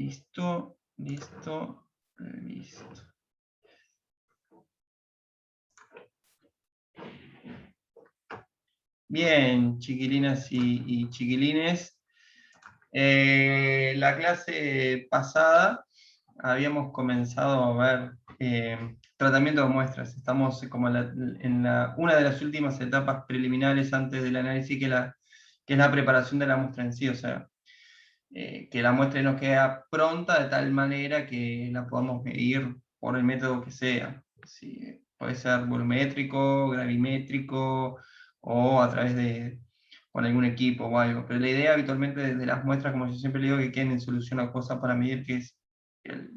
Listo, listo, listo. Bien, chiquilinas y chiquilines. La clase pasada habíamos comenzado a ver tratamiento de muestras. Estamos como en una de las últimas etapas preliminares antes del análisis, que es la preparación de la muestra en sí. O sea, que la muestra nos queda pronta de tal manera que la podamos medir por el método que sea. Sí, puede ser volumétrico, gravimétrico, o a través con algún equipo o algo. Pero la idea habitualmente de las muestras, como yo siempre le digo, que queden en solución a cosas para medir, que es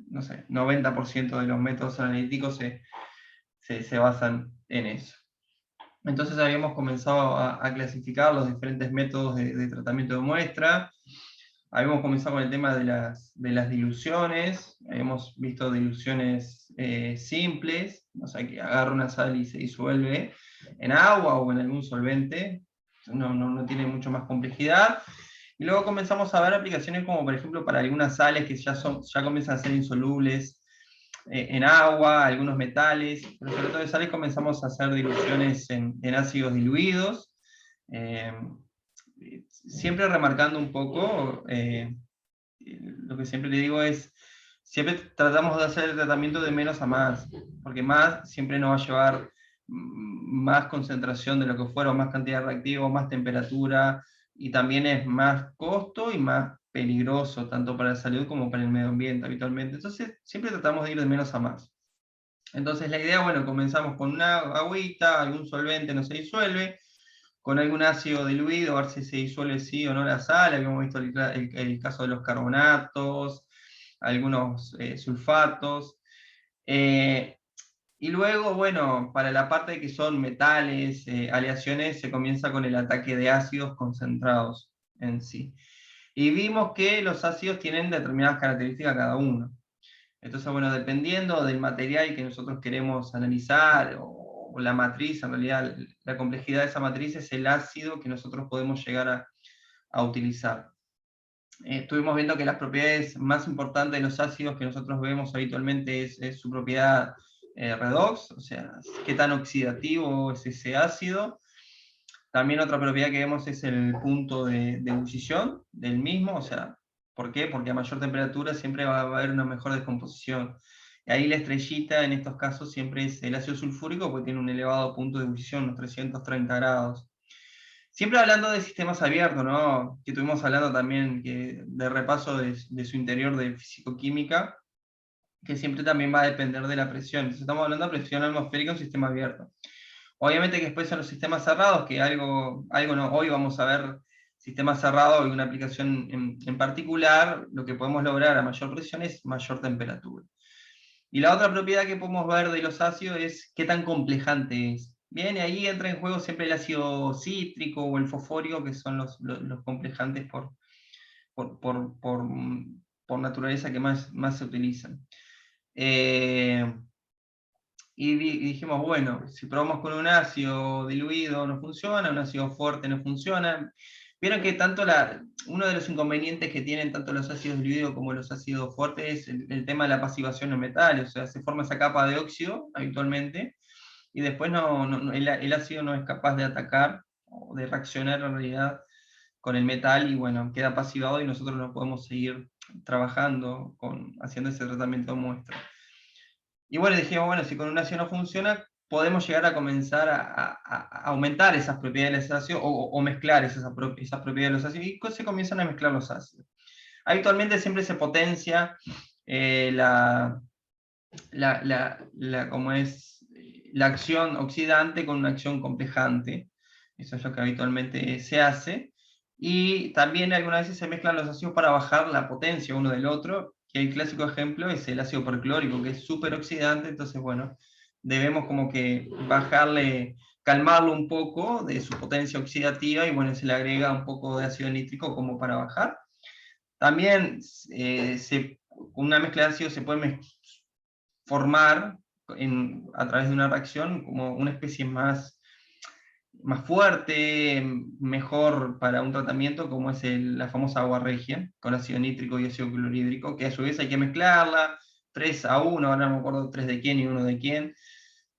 no sé, 90% de los métodos analíticos se basan en eso. Entonces habíamos comenzado a clasificar los diferentes métodos de tratamiento de muestra. Habíamos comenzado con el tema de las diluciones. Habíamos visto diluciones simples, o sea, que agarra una sal y se disuelve en agua o en algún solvente. No tiene mucho más complejidad. Y luego comenzamos a ver aplicaciones como, por ejemplo, para algunas sales que ya comienzan a ser insolubles en agua, algunos metales, pero sobre todo de sales comenzamos a hacer diluciones en ácidos diluidos. Eh, Siempre remarcando un poco, lo que siempre le digo es, siempre tratamos de hacer el tratamiento de menos a más, porque más siempre nos va a llevar más concentración de lo que fuera, más cantidad de reactivo, más temperatura, y también es más costo y más peligroso, tanto para la salud como para el medio ambiente habitualmente. Entonces, siempre tratamos de ir de menos a más. Entonces, la idea, bueno, comenzamos con una agüita, algún solvente no se disuelve, con algún ácido diluido, a ver si se disuelve sí o no la sal. Habíamos visto el caso de los carbonatos, algunos sulfatos. Y luego, bueno, para la parte que son metales, aleaciones, se comienza con el ataque de ácidos concentrados en sí. Y vimos que los ácidos tienen determinadas características cada uno. Entonces, bueno, dependiendo del material que nosotros queremos analizar, o la matriz, en realidad la complejidad de esa matriz es el ácido que nosotros podemos llegar a utilizar. Estuvimos viendo que las propiedades más importantes de los ácidos que nosotros vemos habitualmente es su propiedad redox, o sea, qué tan oxidativo es ese ácido. También otra propiedad que vemos es el punto de ebullición del mismo, o sea, ¿por qué? Porque a mayor temperatura siempre va a haber una mejor descomposición. Y ahí la estrellita en estos casos siempre es el ácido sulfúrico, porque tiene un elevado punto de ebullición, unos 330 grados. Siempre hablando de sistemas abiertos, ¿no? Que estuvimos hablando también de repaso de su interior de fisicoquímica, que siempre también va a depender de la presión. Entonces estamos hablando de presión atmosférica en un sistema abierto. Obviamente que después son los sistemas cerrados, que algo no, hoy vamos a ver sistemas cerrados y una aplicación en particular. Lo que podemos lograr a mayor presión es mayor temperatura. Y la otra propiedad que podemos ver de los ácidos es qué tan complejante es. Bien, y ahí entra en juego siempre el ácido cítrico o el fosfórico, que son los complejantes por naturaleza que más se utilizan. Y dijimos, bueno, si probamos con un ácido diluido no funciona, un ácido fuerte no funciona. Vieron que uno de los inconvenientes que tienen tanto los ácidos diluidos como los ácidos fuertes es el tema de la pasivación en metales, o sea, se forma esa capa de óxido habitualmente, y después el ácido no es capaz de atacar o de reaccionar en realidad con el metal, y bueno, queda pasivado y nosotros no podemos seguir trabajando haciendo ese tratamiento de muestra. Y bueno, dijimos, bueno, si con un ácido no funciona, podemos llegar a comenzar a aumentar esas propiedades de los ácidos o mezclar esas propiedades de los ácidos, y se comienzan a mezclar los ácidos. Habitualmente siempre se potencia como es, la acción oxidante con una acción complejante. Eso es lo que habitualmente se hace. Y también algunas veces se mezclan los ácidos para bajar la potencia uno del otro, que el clásico ejemplo es el ácido perclórico, que es súper oxidante. Entonces, bueno, debemos como que calmarlo un poco de su potencia oxidativa, y bueno, se le agrega un poco de ácido nítrico como para bajar. También con una mezcla de ácidos se puede formar a través de una reacción como una especie más más fuerte, mejor para un tratamiento como es la famosa agua regia, con ácido nítrico y ácido clorhídrico, que a su vez hay que mezclarla, 3-1, ahora no me acuerdo 3 de quién y 1 de quién,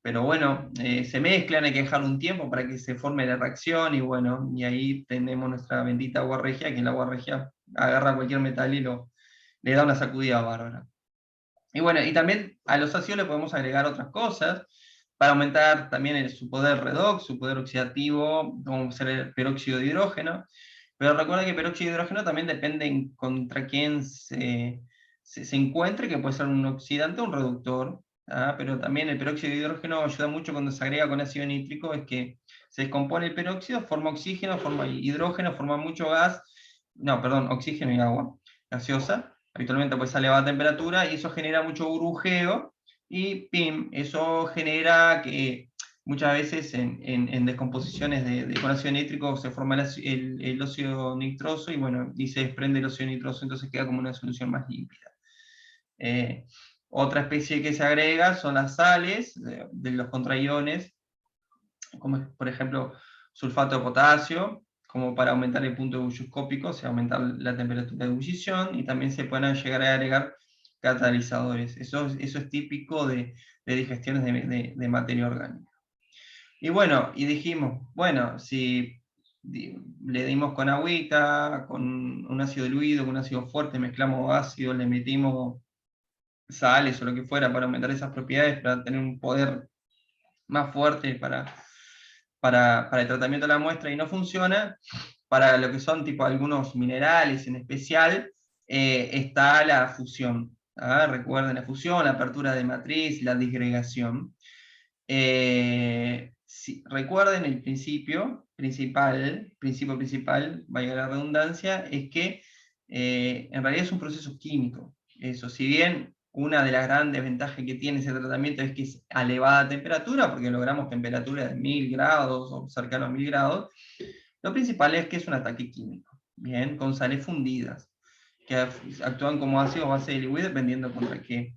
pero bueno, se mezclan, hay que dejarlo un tiempo para que se forme la reacción, y bueno, y ahí tenemos nuestra bendita agua regia, que el agua regia agarra cualquier metal y le da una sacudida bárbara. Y bueno, y también a los ácidos le podemos agregar otras cosas, para aumentar también su poder redox, su poder oxidativo, como ser el peróxido de hidrógeno. Pero recuerda que el peróxido de hidrógeno también depende contra quién se encuentre, que puede ser un oxidante o un reductor. Pero también el peróxido de hidrógeno ayuda mucho cuando se agrega con ácido nítrico, es que se descompone el peróxido, forma oxígeno, forma hidrógeno, forma mucho gas, no, perdón, oxígeno y agua gaseosa, habitualmente pues a elevada temperatura, y eso genera mucho burbujeo, y ¡pim! Eso genera que muchas veces en descomposiciones con ácido nítrico se forma el óxido nitroso, y bueno, y se desprende el óxido nitroso, entonces queda como una solución más límpida. Otra especie que se agrega son las sales de los contraiones, como por ejemplo sulfato de potasio, como para aumentar el punto ebullioscópico, o sea, aumentar la temperatura de ebullición, y también se pueden llegar a agregar catalizadores. Eso es típico de digestiones de materia orgánica. Y bueno, y dijimos, bueno, si le dimos con agüita, con un ácido diluido, con un ácido fuerte, mezclamos ácido, le metimos sales o lo que fuera para aumentar esas propiedades, para tener un poder más fuerte para el tratamiento de la muestra, y no funciona, para lo que son tipo algunos minerales en especial, está la fusión. Recuerden la fusión, la apertura de matriz, la disgregación. Recuerden el principio principal, vaya la redundancia, es que en realidad es un proceso químico. Eso, si bien una de las grandes ventajas que tiene ese tratamiento es que es a elevada temperatura, porque logramos temperaturas de 1000 grados o cercano a 1000 grados, lo principal es que es un ataque químico, bien, con sales fundidas, que actúan como ácido o base de Lewis dependiendo contra qué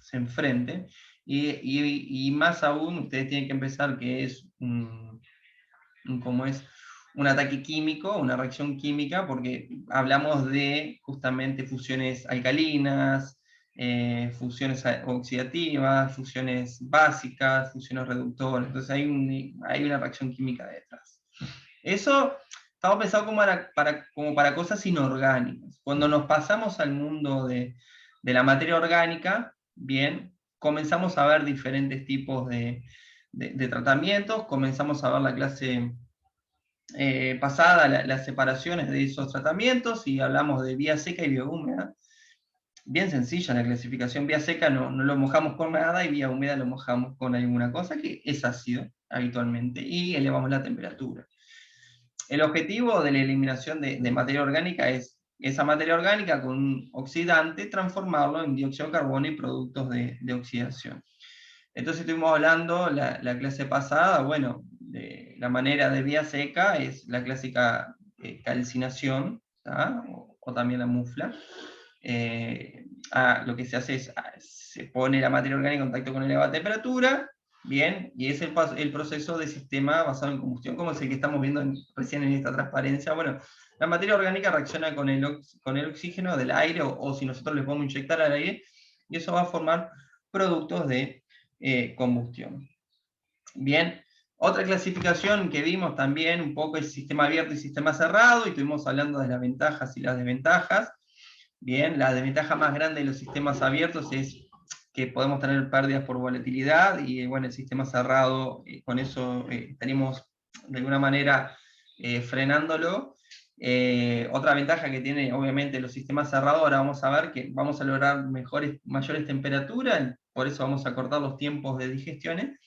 se enfrente. Y más aún, ustedes tienen que empezar que es como es un ataque químico, una reacción química, porque hablamos de justamente fusiones alcalinas, fusiones oxidativas, fusiones básicas, fusiones reductoras, entonces hay una reacción química detrás. Eso estamos pensando como para cosas inorgánicas. Cuando nos pasamos al mundo de la materia orgánica, bien, comenzamos a ver diferentes tipos de tratamientos, comenzamos a ver la clase pasada, las separaciones de esos tratamientos, y hablamos de vía seca y vía húmeda. Bien sencilla la clasificación: vía seca no lo mojamos con nada, y vía húmeda lo mojamos con alguna cosa que es ácido habitualmente, y elevamos la temperatura. El objetivo de la eliminación de materia orgánica es esa materia orgánica con un oxidante transformarlo en dióxido de carbono y productos de oxidación. Entonces estuvimos hablando la clase pasada, bueno, de la manera de vía seca es la clásica calcinación, o también la mufla. Lo que se hace es, se pone la materia orgánica en contacto con elevada temperatura, bien, y es el proceso de sistema basado en combustión, como es el que estamos viendo recién en esta transparencia. Bueno, la materia orgánica reacciona con el oxígeno del aire, o si nosotros le podemos inyectar al aire, y eso va a formar productos de combustión. Bien, otra clasificación que vimos también un poco es sistema abierto y sistema cerrado, y estuvimos hablando de las ventajas y las desventajas. Bien, la desventaja más grande de los sistemas abiertos es que podemos tener pérdidas por volatilidad, y bueno, el sistema cerrado, con eso estaríamos de alguna manera frenándolo. Otra ventaja que tiene obviamente los sistemas cerrados, ahora vamos a ver que vamos a lograr mayores temperaturas, por eso vamos a cortar los tiempos de digestiones.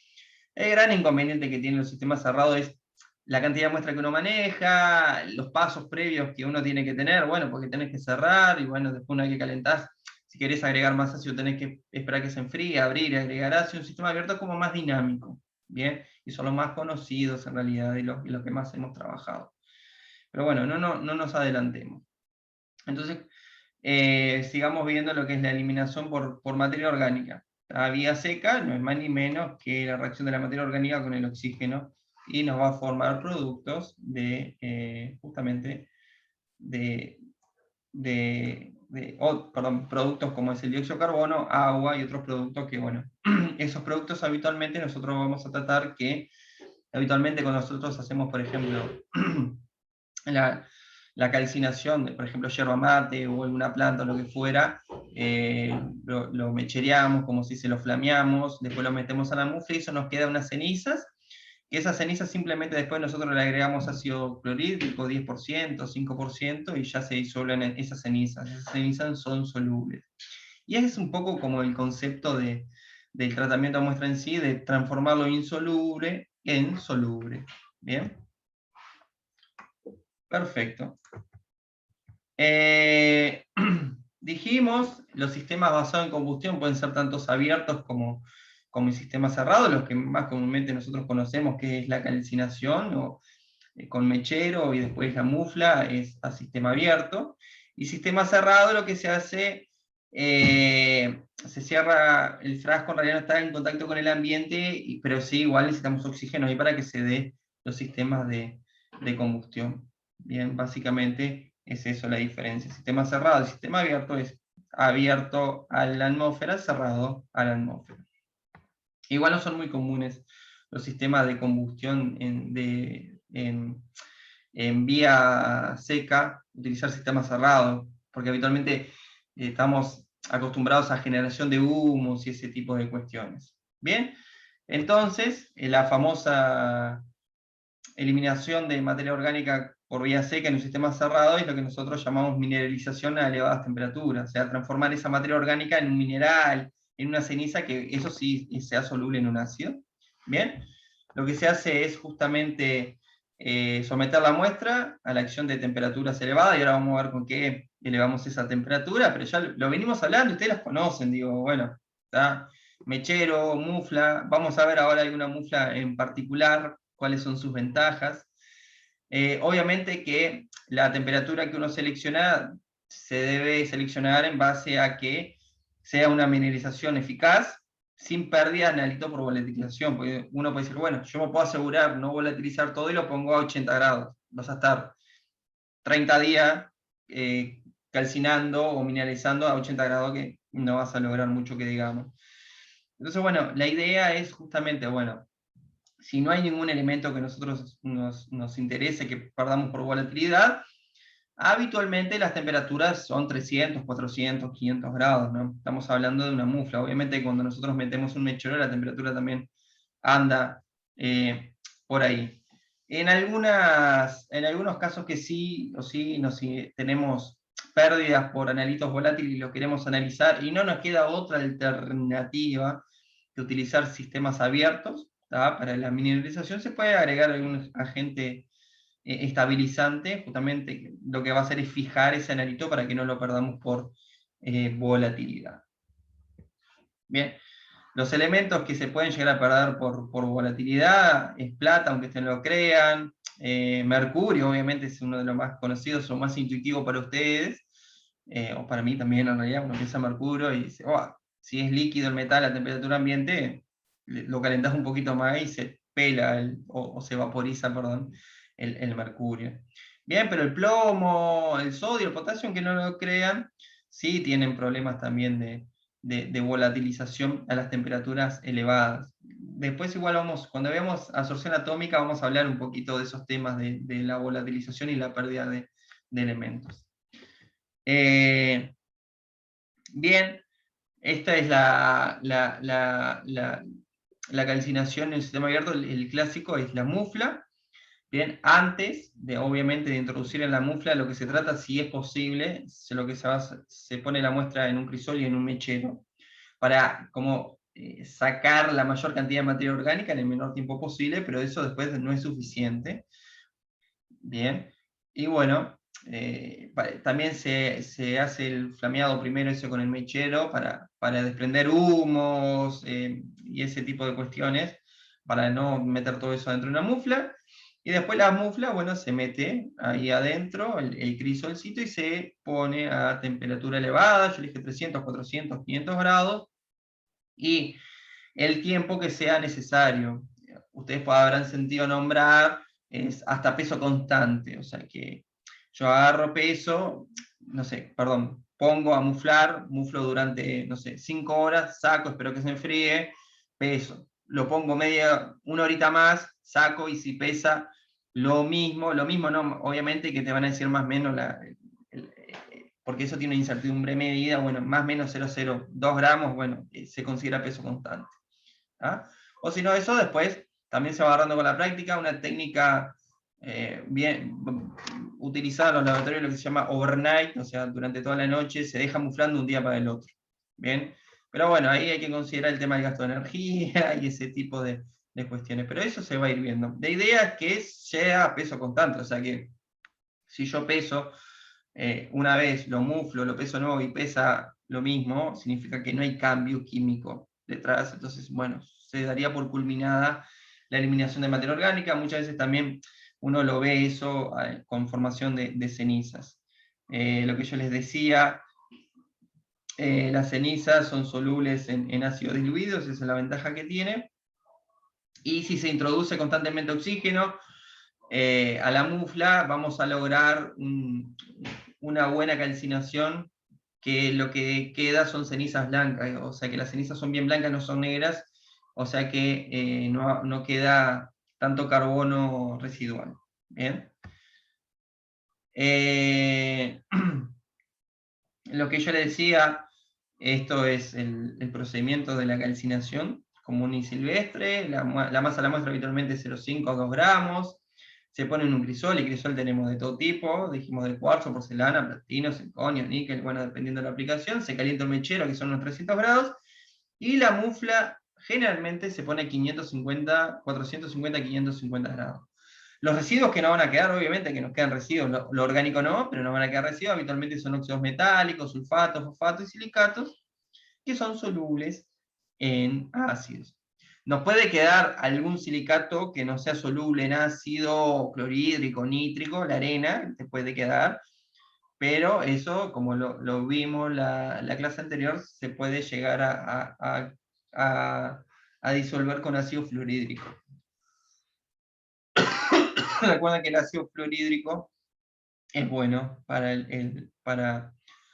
El gran inconveniente que tienen los sistemas cerrados es la cantidad de muestra que uno maneja, los pasos previos que uno tiene que tener, bueno, porque tenés que cerrar, y bueno, después una vez que calentás, si querés agregar más ácido tenés que esperar que se enfríe, abrir y agregar ácido. Un sistema abierto es como más dinámico, ¿bien? Y son los más conocidos en realidad, y los que más hemos trabajado. Pero bueno, no nos adelantemos. Entonces, sigamos viendo lo que es la eliminación por materia orgánica. La vía seca no es más ni menos que la reacción de la materia orgánica con el oxígeno y nos va a formar productos justamente productos como es el dióxido de carbono, agua y otros productos que, bueno, esos productos habitualmente nosotros vamos a tratar que, habitualmente cuando nosotros hacemos, por ejemplo, la calcinación de, por ejemplo, yerba mate o alguna planta o lo que fuera, lo mechereamos, como si se lo flameamos, después lo metemos a la mufla y eso nos queda unas cenizas, que esas cenizas simplemente después nosotros le agregamos ácido clorhídrico, 10%, 5%, y ya se disuelven en esas cenizas son solubles. Y ese es un poco como el concepto del tratamiento de muestra en sí, de transformar lo insoluble en soluble. ¿Bien? Perfecto. Dijimos, los sistemas basados en combustión pueden ser tantos abiertos como en sistemas cerrados, los que más comúnmente nosotros conocemos, que es la calcinación, o con mechero, y después la mufla, es a sistema abierto. Y sistema cerrado, lo que se hace, se cierra el frasco, en realidad no está en contacto con el ambiente, pero sí, igual necesitamos oxígeno ahí para que se dé los sistemas de combustión. Bien, básicamente es eso la diferencia. Sistema cerrado y sistema abierto es abierto a la atmósfera, cerrado a la atmósfera. Igual no son muy comunes los sistemas de combustión en vía seca, utilizar sistemas cerrados, porque habitualmente estamos acostumbrados a generación de humos y ese tipo de cuestiones. Bien, entonces la famosa eliminación de materia orgánica por vía seca en un sistema cerrado es lo que nosotros llamamos mineralización a elevadas temperaturas, o sea, transformar esa materia orgánica en un mineral, en una ceniza, que eso sí sea soluble en un ácido. Bien, lo que se hace es justamente someter la muestra a la acción de temperaturas elevadas, y ahora vamos a ver con qué elevamos esa temperatura, pero ya lo venimos hablando, ustedes las conocen, digo, bueno, ¿está? Mechero, mufla, vamos a ver ahora alguna mufla en particular, cuáles son sus ventajas. Obviamente que la temperatura que uno selecciona se debe seleccionar en base a que sea una mineralización eficaz, sin pérdida de analito por volatilización, porque uno puede decir, bueno, yo me puedo asegurar no volatilizar todo y lo pongo a 80 grados, vas a estar 30 días calcinando o mineralizando a 80 grados, que no vas a lograr mucho que digamos. Entonces, bueno, la idea es justamente, bueno, si no hay ningún elemento que nosotros nos interese que perdamos por volatilidad, habitualmente las temperaturas son 300, 400, 500 grados, ¿no? Estamos hablando de una mufla. Obviamente cuando nosotros metemos un mechero, la temperatura también anda por ahí. En algunos casos que sí, o sí, tenemos pérdidas por analitos volátiles y lo queremos analizar, y no nos queda otra alternativa que utilizar sistemas abiertos, ¿tá? Para la mineralización se puede agregar algún agente estabilizante, justamente lo que va a hacer es fijar ese analito para que no lo perdamos por volatilidad. Bien, los elementos que se pueden llegar a perder por volatilidad es plata, aunque ustedes lo crean, mercurio, obviamente es uno de los más conocidos o más intuitivos para ustedes, o para mí también en realidad. Uno piensa mercurio y dice, oh, si es líquido el metal a temperatura ambiente, lo calentás un poquito más y se pela o se vaporiza, perdón, el mercurio. Bien, pero el plomo, el sodio, el potasio, aunque no lo crean, sí tienen problemas también de volatilización a las temperaturas elevadas. Después igual cuando veamos absorción atómica, vamos a hablar un poquito de esos temas de la volatilización y la pérdida de elementos. Bien, esta es la calcinación en el sistema abierto. El clásico es la mufla. Bien, antes obviamente de introducir en la mufla, lo que se trata, si es posible, lo que se pone la muestra en un crisol y en un mechero, para como sacar la mayor cantidad de materia orgánica en el menor tiempo posible, pero eso después no es suficiente. Bien, y bueno, también se hace el flameado primero, eso con el mechero, para desprender humos y ese tipo de cuestiones, para no meter todo eso dentro de una mufla. Y después la mufla, bueno, se mete ahí adentro, el crisolcito, y se pone a temperatura elevada, yo le dije 300, 400, 500 grados, y el tiempo que sea necesario. ustedes habrán sentido nombrar, es hasta peso constante, o sea que yo agarro peso, no sé, perdón, pongo a muflar, muflo durante, no sé, 5 horas, saco, espero que se enfríe, peso. Lo pongo una horita más, saco, y si pesa lo mismo no, obviamente que te van a decir más o menos porque eso tiene una incertidumbre medida, bueno, más o menos 0,02 gramos, bueno, se considera peso constante. ¿Ah? O si no, eso después también se va agarrando con la práctica, una técnica bien utilizada en los laboratorios, lo que se llama overnight, o sea, durante toda la noche, se deja muflando un día para el otro. Bien, pero bueno, ahí hay que considerar el tema del gasto de energía y ese tipo de cuestiones, pero eso se va a ir viendo. La idea es que sea peso constante, o sea que si yo peso una vez, lo muflo, lo peso nuevo y pesa lo mismo, significa que no hay cambio químico detrás, entonces, bueno, se daría por culminada la eliminación de materia orgánica. Muchas veces también uno lo ve eso con formación de cenizas. Lo que yo les decía, las cenizas son solubles en ácidos diluidos, esa es la ventaja que tiene, y si se introduce constantemente oxígeno a la mufla, vamos a lograr una buena calcinación, que lo que queda son cenizas blancas, o sea que las cenizas son bien blancas, no son negras, o sea que no queda tanto carbono residual. Bien. Lo que yo le decía, esto es el procedimiento de la calcinación común y silvestre, la masa de la muestra habitualmente es 0,5 a 2 gramos, se pone en un crisol, y crisol tenemos de todo tipo, dijimos de cuarzo, porcelana, platino, circonio, níquel, bueno, dependiendo de la aplicación, se calienta un mechero, que son unos 300 grados, y la mufla generalmente se pone 550, 450, 550 grados. Los residuos que no van a quedar, obviamente que nos quedan residuos, lo orgánico no, pero no van a quedar residuos, habitualmente son óxidos metálicos, sulfatos, fosfatos y silicatos, que son solubles en ácidos. Nos puede quedar algún silicato que no sea soluble en ácido clorhídrico, nítrico, la arena, te puede quedar, pero eso, como lo vimos la clase anterior, se puede llegar a disolver con ácido fluorhídrico. Recuerden que el ácido fluorhídrico es bueno para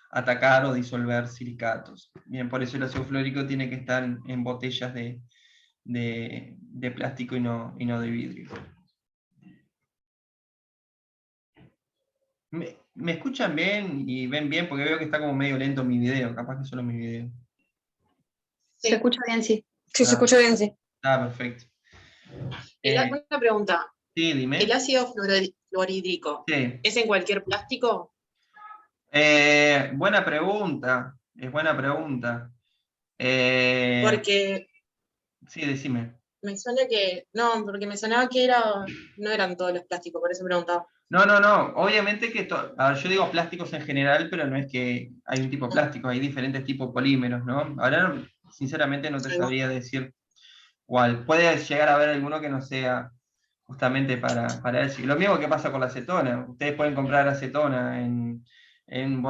atacar o disolver silicatos. Bien, por eso el ácido fluorhídrico tiene que estar en botellas de plástico y no de vidrio. ¿Me escuchan bien y ven bien? Porque veo que está como medio lento mi video, capaz que solo mi video. Sí. Se escucha bien, sí. Sí, se escucha bien, sí. Perfecto. Una pregunta. Sí, dime. ¿El ácido fluorhídrico es en cualquier plástico? Buena pregunta, es buena pregunta. Porque... Sí, decime. Me suena que... No, porque me sonaba que no eran todos los plásticos, por eso preguntaba. No, obviamente que yo digo plásticos en general, pero no es que hay un tipo de plástico, hay diferentes tipos de polímeros, ¿no? Ahora, sinceramente, no te sabría decir cuál. Puede llegar a haber alguno que no sea justamente para eso. Lo mismo que pasa con la acetona. Ustedes pueden comprar acetona en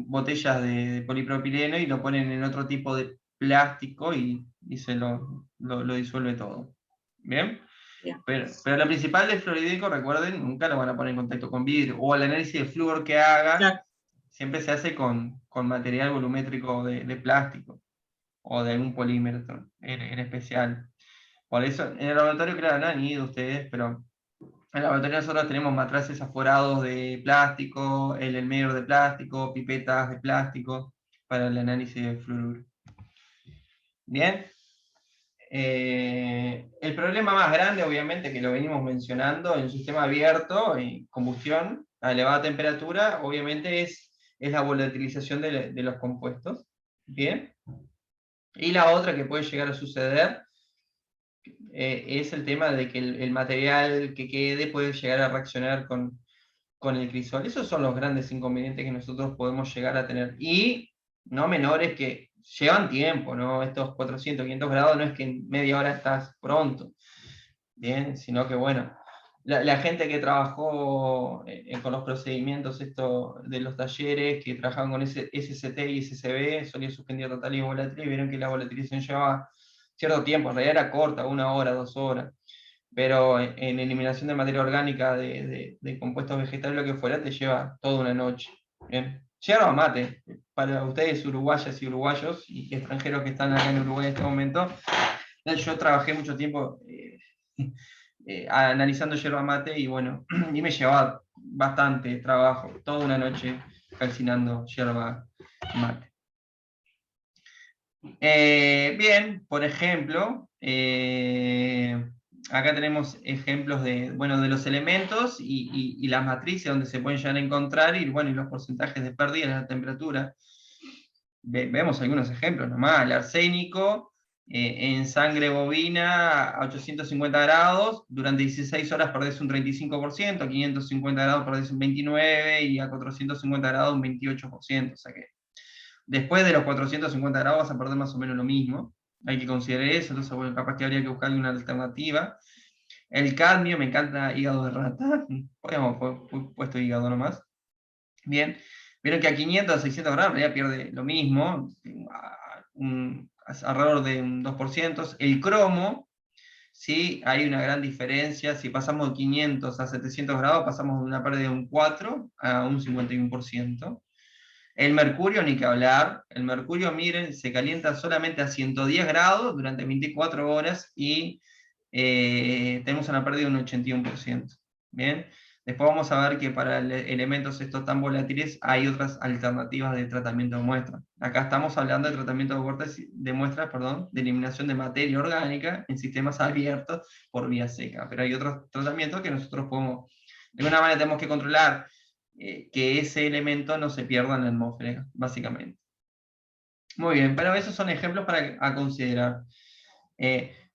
botellas de polipropileno y lo ponen en otro tipo de plástico y se lo disuelve todo. ¿Bien? Pero lo principal del fluorhídrico, recuerden, nunca lo van a poner en contacto con vidrio. O el análisis de flúor que haga, siempre se hace con material volumétrico de plástico o de algún polímero en especial. Por eso, en el laboratorio, claro, no han ido ustedes, pero en el laboratorio nosotros tenemos matraces aforados de plástico, el medidor de plástico, pipetas de plástico para el análisis de fluoruro. Bien. El problema más grande, obviamente, que lo venimos mencionando en un sistema abierto y combustión a elevada temperatura, obviamente es la volatilización de los compuestos. Bien. Y la otra que puede llegar a suceder es el tema de que el material que quede puede llegar a reaccionar con el crisol. Esos son los grandes inconvenientes que nosotros podemos llegar a tener. Y no menores, que llevan tiempo, ¿no? Estos 400, 500 grados no es que en media hora estás pronto, ¿bien? Sino que, bueno, la gente que trabajó con los procedimientos de los talleres, que trabajaban con SCT y SCB, sólido suspendido total y volátil, y vieron que la volatilización llevaba cierto tiempo, en realidad era corta, 1 hora, 2 horas. pero en eliminación de materia orgánica, de compuestos vegetales, lo que fuera, te lleva toda una noche. Bien. Yerba mate, para ustedes uruguayas y uruguayos, y extranjeros que están acá en Uruguay en este momento, yo trabajé mucho tiempo analizando yerba mate, y bueno, y me llevaba bastante trabajo, toda una noche calcinando yerba mate. Bien, por ejemplo, acá tenemos ejemplos de, bueno, de los elementos y las matrices donde se pueden llegar a encontrar, y, bueno, y los porcentajes de pérdida de la temperatura. Vemos algunos ejemplos nomás. El arsénico en sangre bovina a 850 grados, durante 16 horas perdés un 35%, a 550 grados perdés un 29%, y a 450 grados un 28%. O sea que después de los 450 grados vas a perder más o menos lo mismo. Hay que considerar eso, entonces, bueno, capaz que habría que buscar una alternativa. El cadmio, me encanta hígado de rata. Podríamos puesto hígado nomás. Bien, vieron que a 500, a 600 grados ya pierde lo mismo, alrededor de un 2%. El cromo, sí, hay una gran diferencia. Si pasamos de 500 a 700 grados, pasamos de una pérdida de un 4 a un 51%. El mercurio, ni que hablar. El mercurio, miren, se calienta solamente a 110 grados durante 24 horas, y tenemos una pérdida de un 81%. Bien, después vamos a ver que para elementos estos tan volátiles hay otras alternativas de tratamiento de muestras. Acá estamos hablando de tratamiento de muestras, de eliminación de materia orgánica en sistemas abiertos por vía seca. Pero hay otros tratamientos que nosotros podemos, de alguna manera tenemos que controlar que ese elemento no se pierda en la atmósfera, básicamente. Muy bien, pero esos son ejemplos a considerar.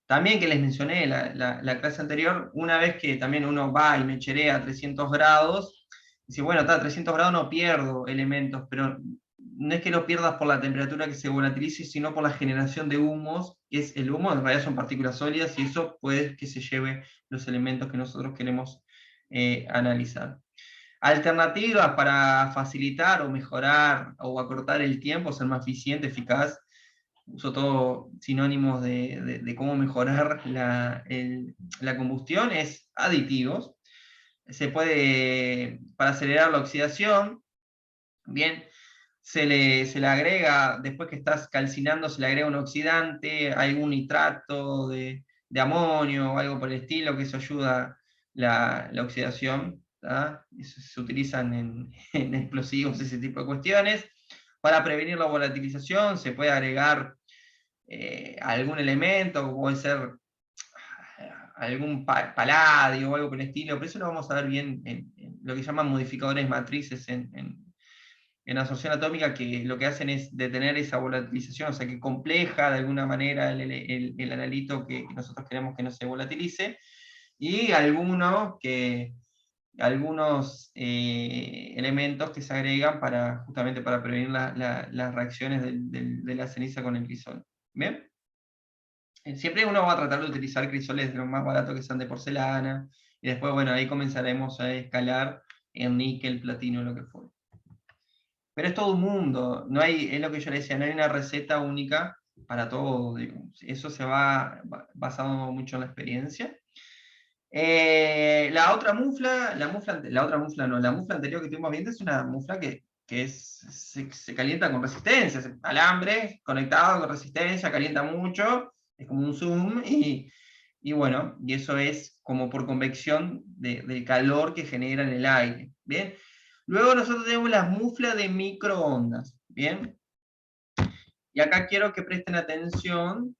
También, que les mencioné la clase anterior, una vez que también uno va y mecherea a 300 grados, dice, bueno, está a 300 grados no pierdo elementos, pero no es que lo pierdas por la temperatura que se volatilice, sino por la generación de humos, que es el humo, en realidad son partículas sólidas, y eso puede que se lleve los elementos que nosotros queremos analizar. Alternativas para facilitar o mejorar o acortar el tiempo, ser más eficiente, eficaz. Uso todo sinónimos de cómo mejorar la combustión, es aditivos. Se puede, para acelerar la oxidación, bien, se le agrega, después que estás calcinando, se le agrega un oxidante, algún nitrato de amonio o algo por el estilo, que eso ayuda la oxidación. Se utilizan en explosivos, ese tipo de cuestiones. Para prevenir la volatilización se puede agregar algún elemento, puede ser algún paladio o algo por el estilo, pero eso lo vamos a ver bien en lo que llaman modificadores matrices en absorción atómica, que lo que hacen es detener esa volatilización, o sea que compleja de alguna manera el analito que nosotros queremos que no se volatilice, y algunos elementos que se agregan justamente para prevenir las reacciones de la ceniza con el crisol. ¿Bien? Siempre uno va a tratar de utilizar crisoles de los más baratos, que sean de porcelana, y después, bueno, ahí comenzaremos a escalar en níquel, platino, lo que fuera. Pero es todo un mundo, no hay, es lo que yo le decía, no hay una receta única para todo, digamos. Eso se va basado mucho en la experiencia. La mufla anterior que tuvimos viendo es una mufla que se calienta con resistencia, alambre conectado con resistencia, calienta mucho, es como un zoom, y bueno, y eso es como por convección del calor que genera en el aire. ¿Bien? Luego nosotros tenemos las muflas de microondas. ¿Bien? Y acá quiero que presten atención,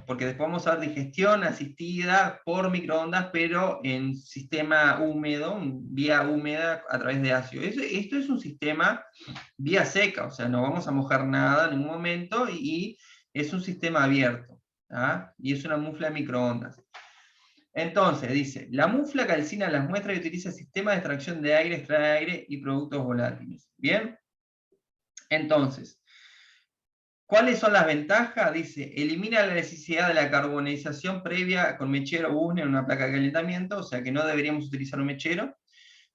porque después vamos a ver digestión asistida por microondas, pero en sistema húmedo, vía húmeda a través de ácido. Esto es un sistema vía seca, o sea, no vamos a mojar nada en ningún momento, y es un sistema abierto, y es una mufla de microondas. Entonces, dice, la mufla calcina las muestras y utiliza sistemas de extracción de aire, extrae aire y productos volátiles. ¿Bien? Entonces, ¿cuáles son las ventajas? Dice, elimina la necesidad de la carbonización previa con mechero o USNE en una placa de calentamiento, o sea que no deberíamos utilizar un mechero,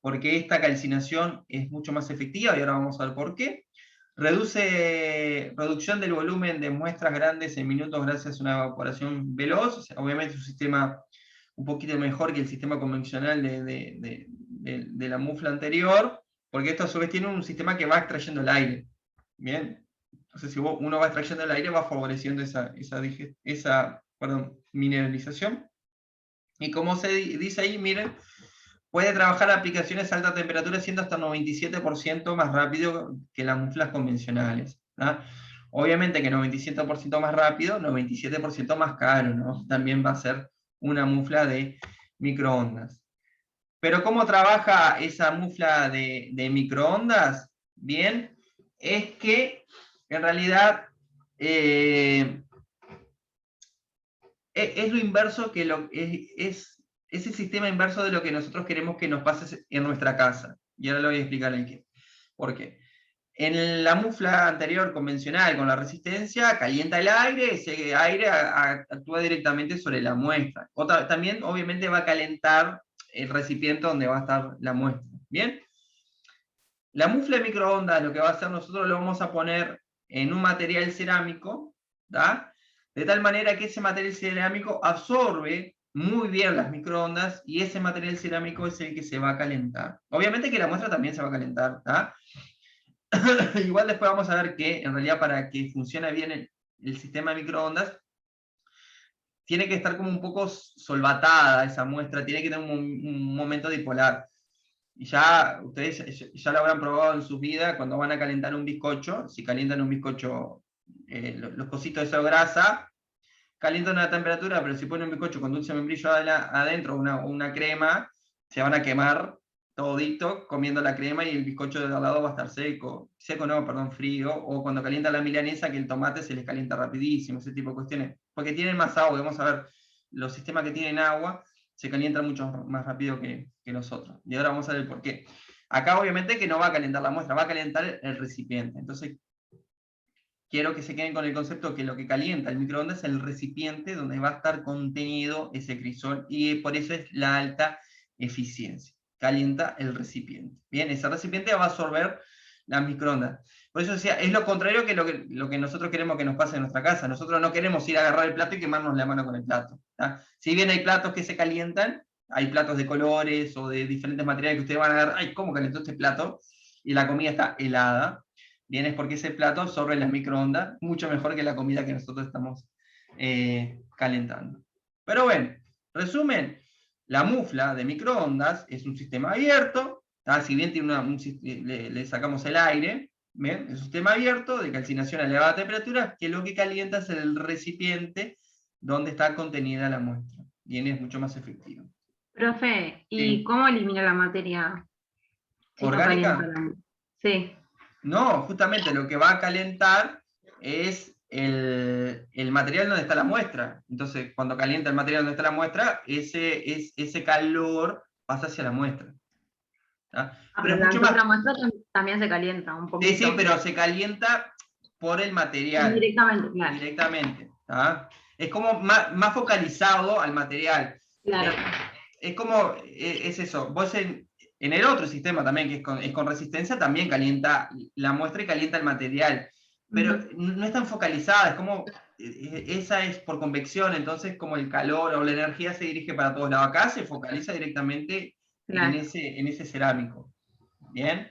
porque esta calcinación es mucho más efectiva, y ahora vamos a ver por qué. Reducción del volumen de muestras grandes en minutos gracias a una evaporación veloz, o sea, obviamente es un sistema un poquito mejor que el sistema convencional de la mufla anterior, porque esto a su vez tiene un sistema que va extrayendo el aire. Bien, entonces si uno va extrayendo el aire, va favoreciendo esa mineralización. Y como se dice ahí, miren, puede trabajar aplicaciones a alta temperatura siendo hasta 97% más rápido que las muflas convencionales, ¿no? Obviamente que 97% más rápido, 97% más caro, ¿no? También va a ser una mufla de microondas. Pero ¿cómo trabaja esa mufla de microondas? Bien, es que en realidad es lo inverso que es el sistema inverso de lo que nosotros queremos que nos pase en nuestra casa. Y ahora lo voy a explicar el qué. ¿Por qué? En la mufla anterior convencional con la resistencia, calienta el aire, ese aire actúa directamente sobre la muestra. También obviamente va a calentar el recipiente donde va a estar la muestra. ¿Bien? La mufla de microondas lo que va a hacer, nosotros lo vamos a poner en un material cerámico, ¿da? De tal manera que ese material cerámico absorbe muy bien las microondas y ese material cerámico es el que se va a calentar. Obviamente que la muestra también se va a calentar, ¿da? Igual después vamos a ver que en realidad para que funcione bien el sistema de microondas, tiene que estar como un poco solvatada esa muestra, tiene que tener un momento dipolar. Y ya ustedes ya lo habrán probado en su vida cuando van a calentar un bizcocho. Si calientan un bizcocho, los cositos de esa grasa, calientan a temperatura, pero si ponen un bizcocho con dulce membrillo adentro, una crema, se van a quemar todito comiendo la crema y el bizcocho de al lado va a estar seco. Seco no, perdón, frío. O cuando calientan la milanesa, que el tomate se les calienta rapidísimo, ese tipo de cuestiones. Porque tienen más agua, vamos a ver, los sistemas que tienen agua se calientan mucho más rápido que los otros. Y ahora vamos a ver el por qué. Acá obviamente que no va a calentar la muestra, va a calentar el recipiente. Entonces, quiero que se queden con el concepto que lo que calienta el microondas es el recipiente donde va a estar contenido ese crisol, y por eso es la alta eficiencia. Calienta el recipiente. Bien, ese recipiente va a absorber las microondas. Por eso decía, es lo contrario que lo que nosotros queremos que nos pase en nuestra casa. Nosotros no queremos ir a agarrar el plato y quemarnos la mano con el plato, ¿tá? Si bien hay platos que se calientan, hay platos de colores o de diferentes materiales que ustedes van a ver, ay, ¿cómo calentó este plato? Y la comida está helada. Bien, es porque ese plato absorbe las microondas mucho mejor que la comida que nosotros estamos calentando. Pero bueno, resumen, la mufla de microondas es un sistema abierto, ¿tá? Si bien tiene le sacamos el aire, ¿ven? Es un sistema abierto de calcinación a elevada temperatura, que lo que calienta es el recipiente donde está contenida la muestra. Bien, es mucho más efectivo. Profe, ¿y Sí. cómo elimina la materia? Si no ¿Orgánica? calienta la... Sí. No, justamente lo que va a calentar es el material donde está la muestra. Entonces, cuando calienta el material donde está la muestra, ese calor pasa hacia la muestra. ¿Tá? Pero es mucho Entonces más... la muestra también se calienta un poquito. Sí, pero se calienta por el material. Directamente, claro. Directamente. ¿Tá? Es como más focalizado al material. Claro. Es como, es eso, vos en el otro sistema también, que es con resistencia, también calienta la muestra y calienta el material, pero no es tan focalizada, es como, esa es por convección, entonces como el calor o la energía se dirige para todos lados. Acá se focaliza directamente Claro. en ese cerámico. ¿Bien?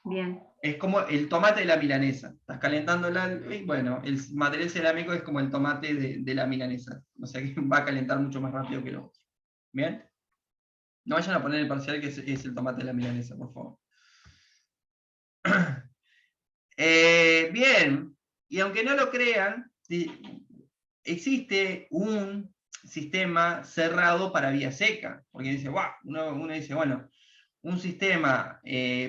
Bien. Es como el tomate de la milanesa. Estás calentando y bueno, el material cerámico es como el tomate de la milanesa. O sea que va a calentar mucho más rápido que lo otro. ¿Bien? No vayan a poner el parcial que es el tomate de la milanesa, por favor. Bien, y aunque no lo crean, existe un sistema cerrado para vía seca. Porque dice, wow, uno dice, bueno, un sistema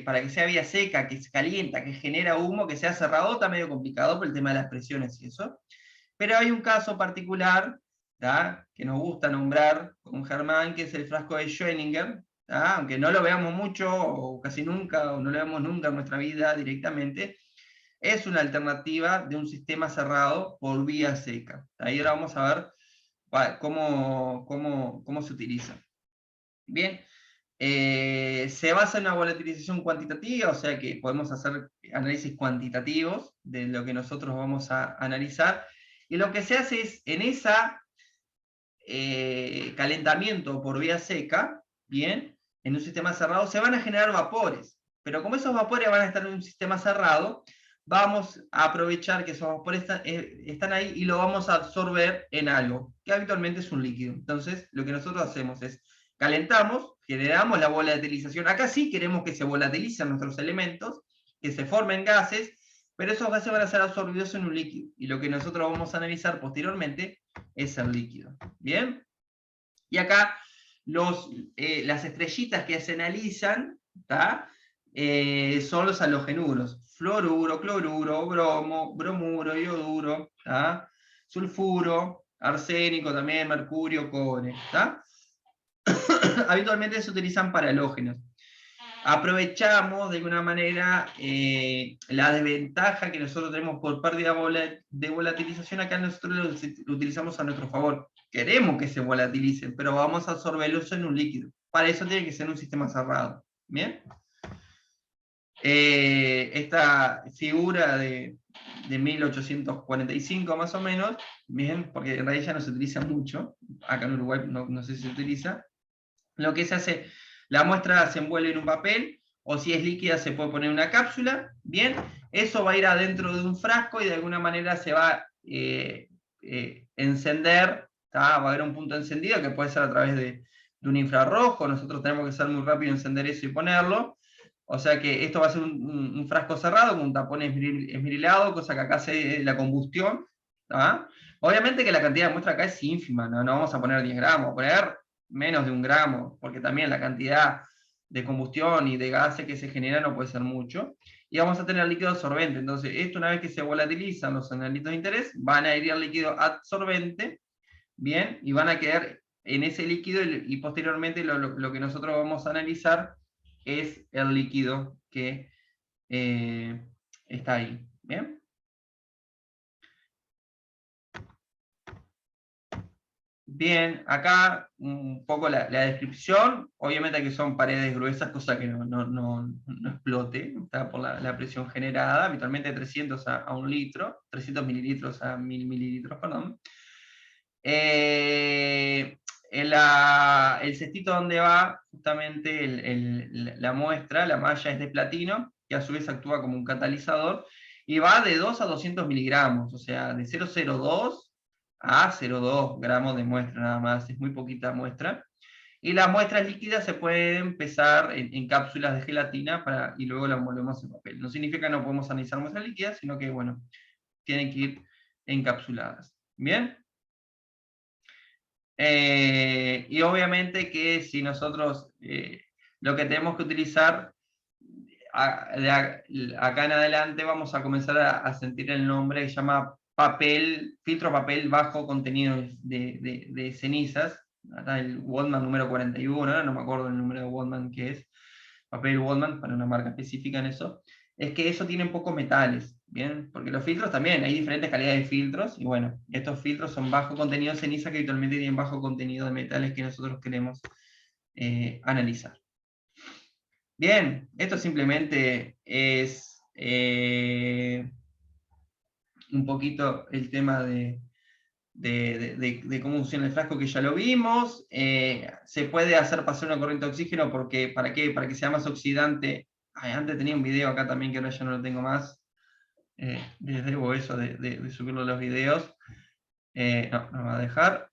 para que sea vía seca, que se calienta, que genera humo, que sea cerrado, está medio complicado por el tema de las presiones y eso. Pero hay un caso particular, ¿tá?, que nos gusta nombrar con Germán, que es el frasco de Schrödinger, ¿tá?, aunque no lo veamos mucho, o casi nunca, o no lo veamos nunca en nuestra vida directamente, es una alternativa de un sistema cerrado por vía seca. Ahí ahora vamos a ver cómo se utiliza. Bien, se basa en una volatilización cuantitativa, o sea que podemos hacer análisis cuantitativos de lo que nosotros vamos a analizar, y lo que se hace es, en esa calentamiento por vía seca, bien, en un sistema cerrado, se van a generar vapores. Pero como esos vapores van a estar en un sistema cerrado, vamos a aprovechar que esos vapores están ahí y lo vamos a absorber en algo, que habitualmente es un líquido. Entonces, lo que nosotros hacemos es calentamos, generamos la volatilización. Acá sí queremos que se volatilicen nuestros elementos, que se formen gases, pero esos gases van a ser absorbidos en un líquido. Y lo que nosotros vamos a analizar posteriormente es el líquido. ¿Bien? Y acá las estrellitas que se analizan, ¿tá? Son los halogenuros. Fluoruro, cloruro, bromo, bromuro, ioduro, ¿tá? Sulfuro, arsénico también, mercurio, cobre. ¿Tá? Habitualmente se utilizan para halógenos. Aprovechamos de alguna manera la desventaja que nosotros tenemos por pérdida de volatilización. Acá nosotros lo utilizamos a nuestro favor. Queremos que se volatilicen, pero vamos a absorberlos en un líquido. Para eso tiene que ser un sistema cerrado. ¿Bien? Esta figura de 1845 más o menos, bien, porque en realidad ya no se utiliza mucho, acá en Uruguay no sé si se utiliza. Lo que se hace, la muestra se envuelve en un papel, o si es líquida se puede poner en una cápsula, bien, eso va a ir adentro de un frasco y de alguna manera se va a encender, ¿tá? Va a haber un punto encendido que puede ser a través de un infrarrojo, nosotros tenemos que ser muy rápido encender eso y ponerlo, o sea que esto va a ser un frasco cerrado con un tapón esmerilado, cosa que acá hace la combustión, ¿tá? Obviamente que la cantidad de muestra acá es ínfima, no vamos a poner 10 gramos, a poner menos de 1 gramo, porque también la cantidad de combustión y de gases que se genera no puede ser mucho, y vamos a tener líquido absorbente. Entonces, esto una vez que se volatilizan los analitos de interés, van a ir al líquido absorbente, bien, y van a quedar en ese líquido, y posteriormente lo que nosotros vamos a analizar es el líquido que está ahí, ¿bien? Bien, acá un poco la descripción, obviamente que son paredes gruesas, cosa que no explote, está por la presión generada, habitualmente 300 a 1 litro, 300 mililitros a 1000 mililitros, perdón. El cestito donde va justamente la muestra, la malla es de platino, que a su vez actúa como un catalizador, y va de 2 a 200 miligramos, o sea, de 0,02 a 0,2 gramos de muestra nada más, es muy poquita muestra. Y las muestras líquidas se pueden pesar en cápsulas de gelatina y luego las envolvemos en papel. No significa que no podemos analizar muestras líquidas, sino que, bueno, tienen que ir encapsuladas. ¿Bien? Y obviamente que si nosotros lo que tenemos que utilizar acá en adelante vamos a comenzar a sentir el nombre que se llama filtro papel bajo contenido de cenizas. Acá el Waldman número 41, no me acuerdo el número de Waldman que es, papel Waldman para una marca específica en eso, es que eso tiene pocos metales, ¿bien? Porque los filtros también, hay diferentes calidades de filtros, y bueno, estos filtros son bajo contenido de ceniza que habitualmente tienen bajo contenido de metales que nosotros queremos analizar. Bien, esto simplemente es un poquito el tema de cómo funciona el frasco, que ya lo vimos. Se puede hacer pasar una corriente de oxígeno, porque, ¿para qué? Para que sea más oxidante. Antes tenía un video acá también, que ahora ya no lo tengo más. Les debo eso de subirlo a los videos. No me va a dejar.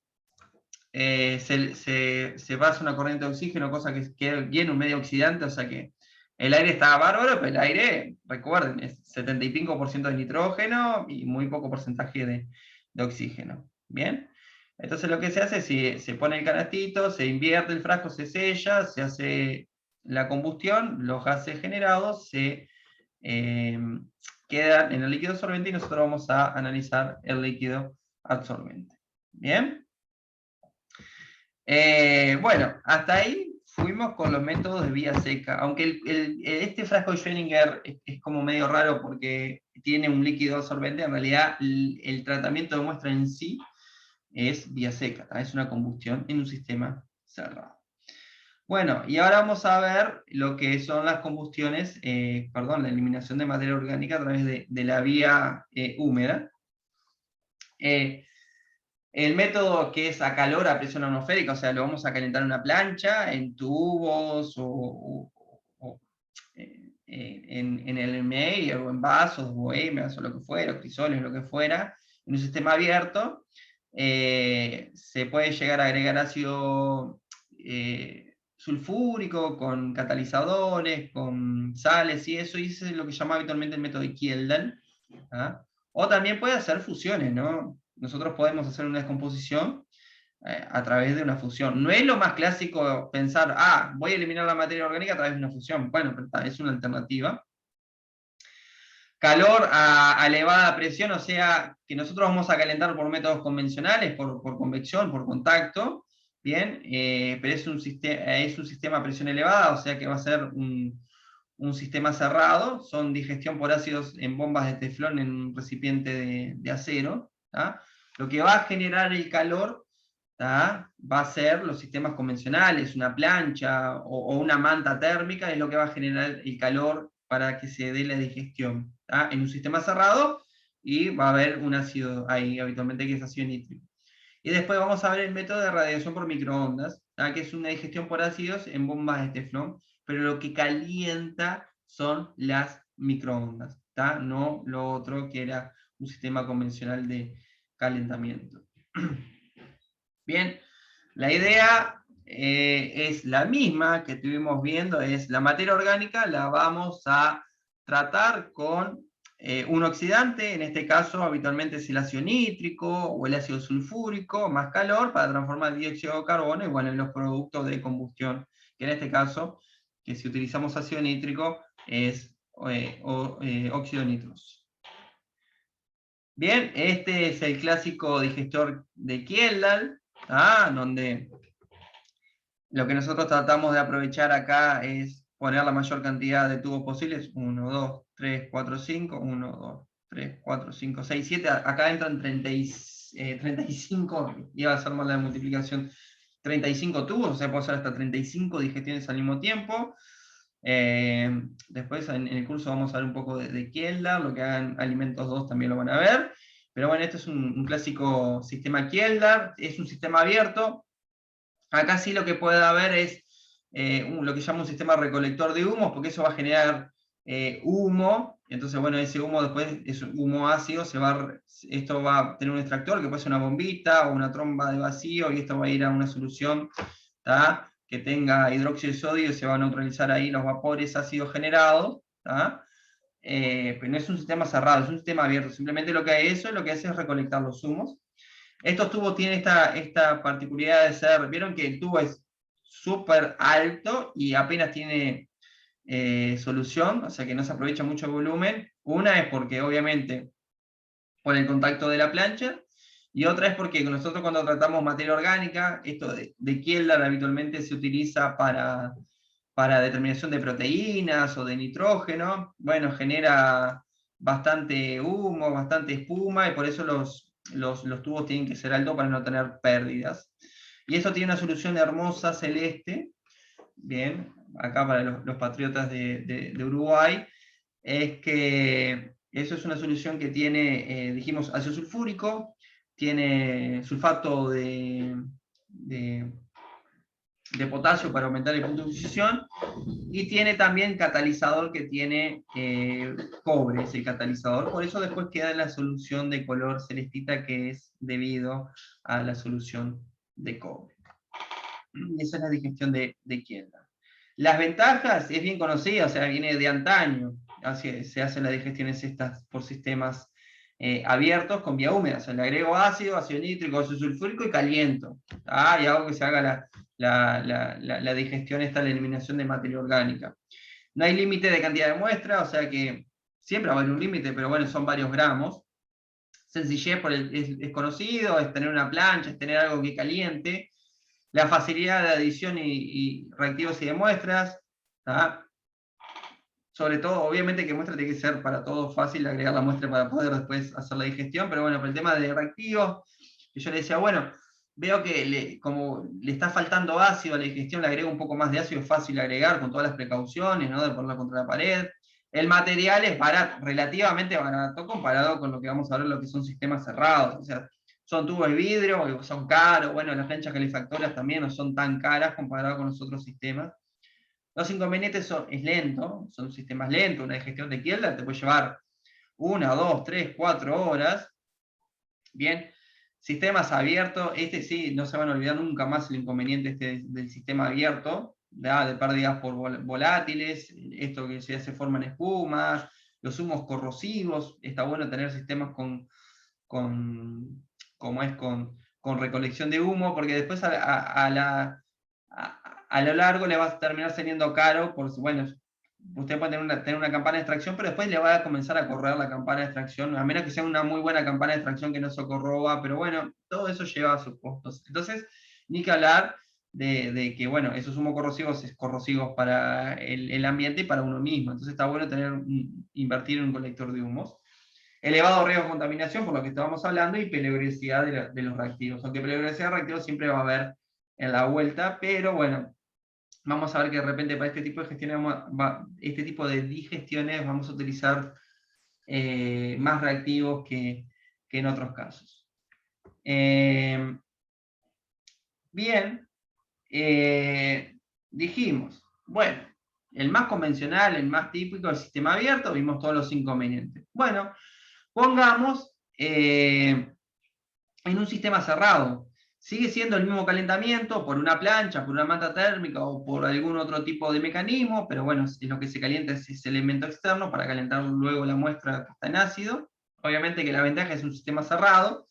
Se pasa una corriente de oxígeno, cosa que queda bien un medio oxidante, o sea que el aire está bárbaro, pero el aire, recuerden, es 75% de nitrógeno y muy poco porcentaje de oxígeno. ¿Bien? Entonces lo que se hace es se pone el canastito, se invierte el frasco, se sella, se hace la combustión, los gases generados se quedan en el líquido absorbente y nosotros vamos a analizar el líquido absorbente. ¿Bien? Bueno, hasta ahí fuimos con los métodos de vía seca, aunque este frasco de Schwenninger es como medio raro porque tiene un líquido absorbente, en realidad el tratamiento de muestra en sí es vía seca, ¿tá? Es una combustión en un sistema cerrado. Bueno, y ahora vamos a ver lo que son las combustiones, la eliminación de materia orgánica a través de la vía húmeda. El método que es a calor a presión atmosférica, o sea, lo vamos a calentar en una plancha, en tubos o en el medio, o en vasos, bohemias, o lo que fuera, o crisoles, lo que fuera, en un sistema abierto, se puede llegar a agregar ácido sulfúrico con catalizadores, con sales y eso es lo que se llama habitualmente el método de Kjeldahl. ¿Ah? O también puede hacer fusiones, ¿no? Nosotros podemos hacer una descomposición a través de una fusión. No es lo más clásico pensar, voy a eliminar la materia orgánica a través de una fusión. Bueno, pero es una alternativa. Calor a elevada presión, o sea, que nosotros vamos a calentar por métodos convencionales, por convección, por contacto, ¿bien? Pero es un sistema a presión elevada, o sea que va a ser un sistema cerrado, son digestión por ácidos en bombas de teflón en un recipiente de acero. ¿Tá? Lo que va a generar el calor, ¿tá? Va a ser los sistemas convencionales, una plancha o una manta térmica, es lo que va a generar el calor para que se dé la digestión. ¿Tá? En un sistema cerrado, y va a haber un ácido ahí habitualmente que es ácido nítrico. Y después vamos a ver el método de radiación por microondas, ¿tá? Que es una digestión por ácidos en bombas de teflón, pero lo que calienta son las microondas, ¿tá? No lo otro que era un sistema convencional de calentamiento. Bien, la idea es la misma que estuvimos viendo, es la materia orgánica la vamos a tratar con un oxidante, en este caso habitualmente es el ácido nítrico o el ácido sulfúrico, más calor para transformar el dióxido de carbono y bueno, en los productos de combustión, que en este caso, que si utilizamos ácido nítrico, es óxido nitroso. Bien, este es el clásico digestor de Kjeldahl, donde lo que nosotros tratamos de aprovechar acá es poner la mayor cantidad de tubos posibles, 1, 2, 3, 4, 5, 1, 2, 3, 4, 5, 6, 7, acá entran 35, iba a hacer mal la multiplicación, 35 tubos, o sea, puedo hacer hasta 35 digestiones al mismo tiempo. Después en el curso vamos a ver un poco de Kjeldahl, lo que hagan Alimentos 2 también lo van a ver. Pero bueno, este es un clásico sistema Kjeldahl, es un sistema abierto. Acá sí lo que puede haber es lo que llama un sistema recolector de humos, porque eso va a generar humo. Entonces, bueno, ese humo después es humo ácido, esto va a tener un extractor que puede ser una bombita o una tromba de vacío, y esto va a ir a una solución, ¿tá? Que tenga hidróxido de sodio y se van a neutralizar ahí los vapores ácidos generados. ¿Tá? Pero no es un sistema cerrado, es un sistema abierto. Simplemente lo que hace es recolectar los humos. Estos tubos tienen esta particularidad de ser, vieron que el tubo es súper alto y apenas tiene solución, o sea que no se aprovecha mucho el volumen. Una es porque obviamente por el contacto de la plancha, y otra es porque nosotros cuando tratamos materia orgánica, esto de Kjeldahl habitualmente se utiliza para determinación de proteínas o de nitrógeno. Bueno, genera bastante humo, bastante espuma, y por eso los tubos tienen que ser altos para no tener pérdidas. Y eso tiene una solución hermosa celeste, bien, acá para los patriotas de Uruguay, es que eso es una solución que tiene, dijimos, ácido sulfúrico, tiene sulfato de potasio para aumentar el punto de ebullición, y tiene también catalizador que tiene cobre, ese catalizador, por eso después queda la solución de color celestita, que es debido a la solución de cobre. Y esa es la digestión de Kjeldahl. Las ventajas es bien conocida, o sea, viene de antaño, se hacen las digestiones estas por sistemas abiertos con vía húmeda, o sea, le agrego ácido nítrico, ácido sulfúrico y caliento, y hago que se haga la digestión, la eliminación de materia orgánica. No hay límite de cantidad de muestra, o sea que siempre va a haber un límite, pero bueno, son varios gramos. Sencillez es conocido, es tener una plancha, es tener algo que caliente. La facilidad de adición y reactivos y de muestras. ¿Tá? Sobre todo, obviamente que muestra tiene que ser para todo fácil agregar la muestra para poder después hacer la digestión, pero bueno, por el tema de reactivos, yo le decía, bueno, veo que como le está faltando ácido a la digestión, le agrego un poco más de ácido, es fácil agregar con todas las precauciones, ¿no? De ponerlo contra la pared. El material es barato, relativamente barato, comparado con lo que vamos a ver, lo que son sistemas cerrados. O sea, son tubos de vidrio, son caros, bueno, las planchas calefactoras también no son tan caras comparado con los otros sistemas. Los inconvenientes es lento, son sistemas lentos, una digestión de Kielder te puede llevar 1, 2, 3, 4 horas. Bien, sistemas abiertos, este sí, no se van a olvidar nunca más el inconveniente del sistema abierto, de pérdidas por volátiles, esto que se forman espumas, los humos corrosivos. Está bueno tener sistemas con recolección de humo, porque después a lo largo le va a terminar saliendo caro, porque bueno, usted puede tener una campana de extracción, pero después le va a comenzar a correr la campana de extracción, a menos que sea una muy buena campana de extracción que no se corroba, pero bueno, todo eso lleva a sus costos. Entonces, ni que hablar de que, bueno, esos humos corrosivos es corrosivos para el ambiente y para uno mismo. Entonces está bueno invertir en un colector de humos. Elevado riesgo de contaminación, por lo que estábamos hablando, y peligrosidad de los reactivos. Aunque peligrosidad de reactivos siempre va a haber en la vuelta, pero bueno, vamos a ver que de repente para este tipo de gestiones, este tipo de digestiones, vamos a utilizar más reactivos que en otros casos. Bien, dijimos, bueno, el más convencional, el más típico, el sistema abierto, vimos todos los inconvenientes. Bueno, pongamos en un sistema cerrado. Sigue siendo el mismo calentamiento por una plancha, por una manta térmica o por algún otro tipo de mecanismo, pero bueno, lo que se calienta es ese elemento externo para calentar luego la muestra que está en ácido. Obviamente que la ventaja es un sistema cerrado,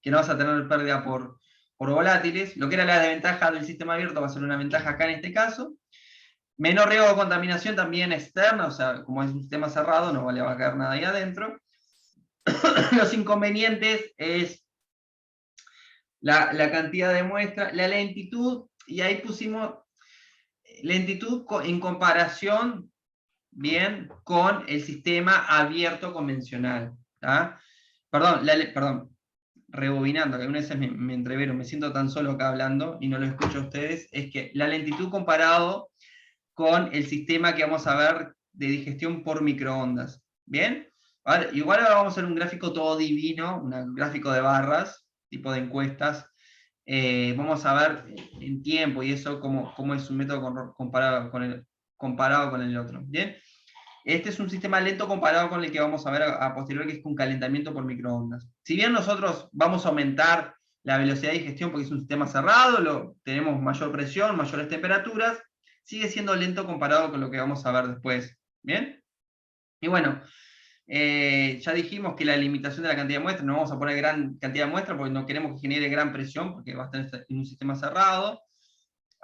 que no vas a tener pérdida por volátiles. Lo que era la desventaja del sistema abierto va a ser una ventaja acá en este caso. Menor riesgo de contaminación también externa, o sea, como es un sistema cerrado, no le va a caer nada ahí adentro. Los inconvenientes es la cantidad de muestra, la lentitud, y ahí pusimos lentitud en comparación, bien, con el sistema abierto convencional. ¿Tá? Perdón, rebobinando, que algunas veces me entrevero, me siento tan solo acá hablando y no lo escucho a ustedes, es que la lentitud comparado con el sistema que vamos a ver de digestión por microondas. ¿Bien? Ahora, igual ahora vamos a hacer un gráfico todo divino, un gráfico de barras, tipo de encuestas. Vamos a ver en tiempo y eso cómo es un método comparado con el otro. ¿Bien? Este es un sistema lento comparado con el que vamos a ver a posteriori, que es con calentamiento por microondas. Si bien nosotros vamos a aumentar la velocidad de digestión porque es un sistema cerrado, tenemos mayor presión, mayores temperaturas, sigue siendo lento comparado con lo que vamos a ver después. ¿Bien? Y bueno, ya dijimos que la limitación de la cantidad de muestras, no vamos a poner gran cantidad de muestras porque no queremos que genere gran presión, porque va a estar en un sistema cerrado.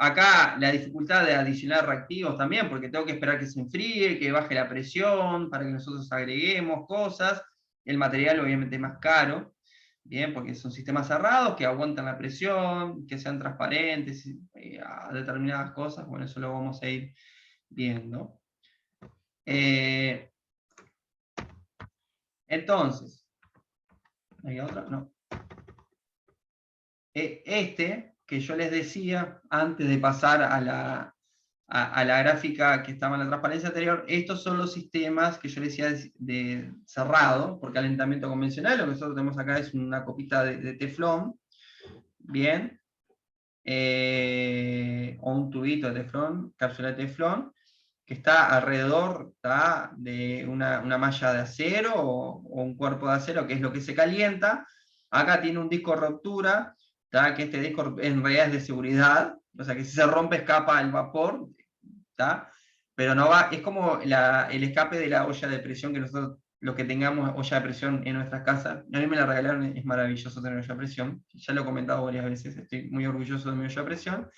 Acá la dificultad de adicionar reactivos también, porque tengo que esperar que se enfríe, que baje la presión, para que nosotros agreguemos cosas. El material obviamente es más caro, bien, porque son sistemas cerrados que aguantan la presión, que sean transparentes a determinadas cosas. Bueno, eso lo vamos a ir viendo. Entonces, ¿hay otra? No. Que yo les decía antes de pasar a la gráfica que estaba en la transparencia anterior, estos son los sistemas que yo les decía de cerrado, por calentamiento convencional. Lo que nosotros tenemos acá es una copita de teflón, bien, o un tubito de teflón, cápsula de teflón, que está alrededor de una malla de acero o un cuerpo de acero, que es lo que se calienta. Acá tiene un disco de ruptura, que este disco en realidad es de seguridad, o sea que si se rompe escapa el vapor, pero no va, es como el escape de la olla de presión, que nosotros, los que tengamos olla de presión en nuestras casas, a mí me la regalaron, es maravilloso tener olla de presión, ya lo he comentado varias veces, estoy muy orgulloso de mi olla de presión.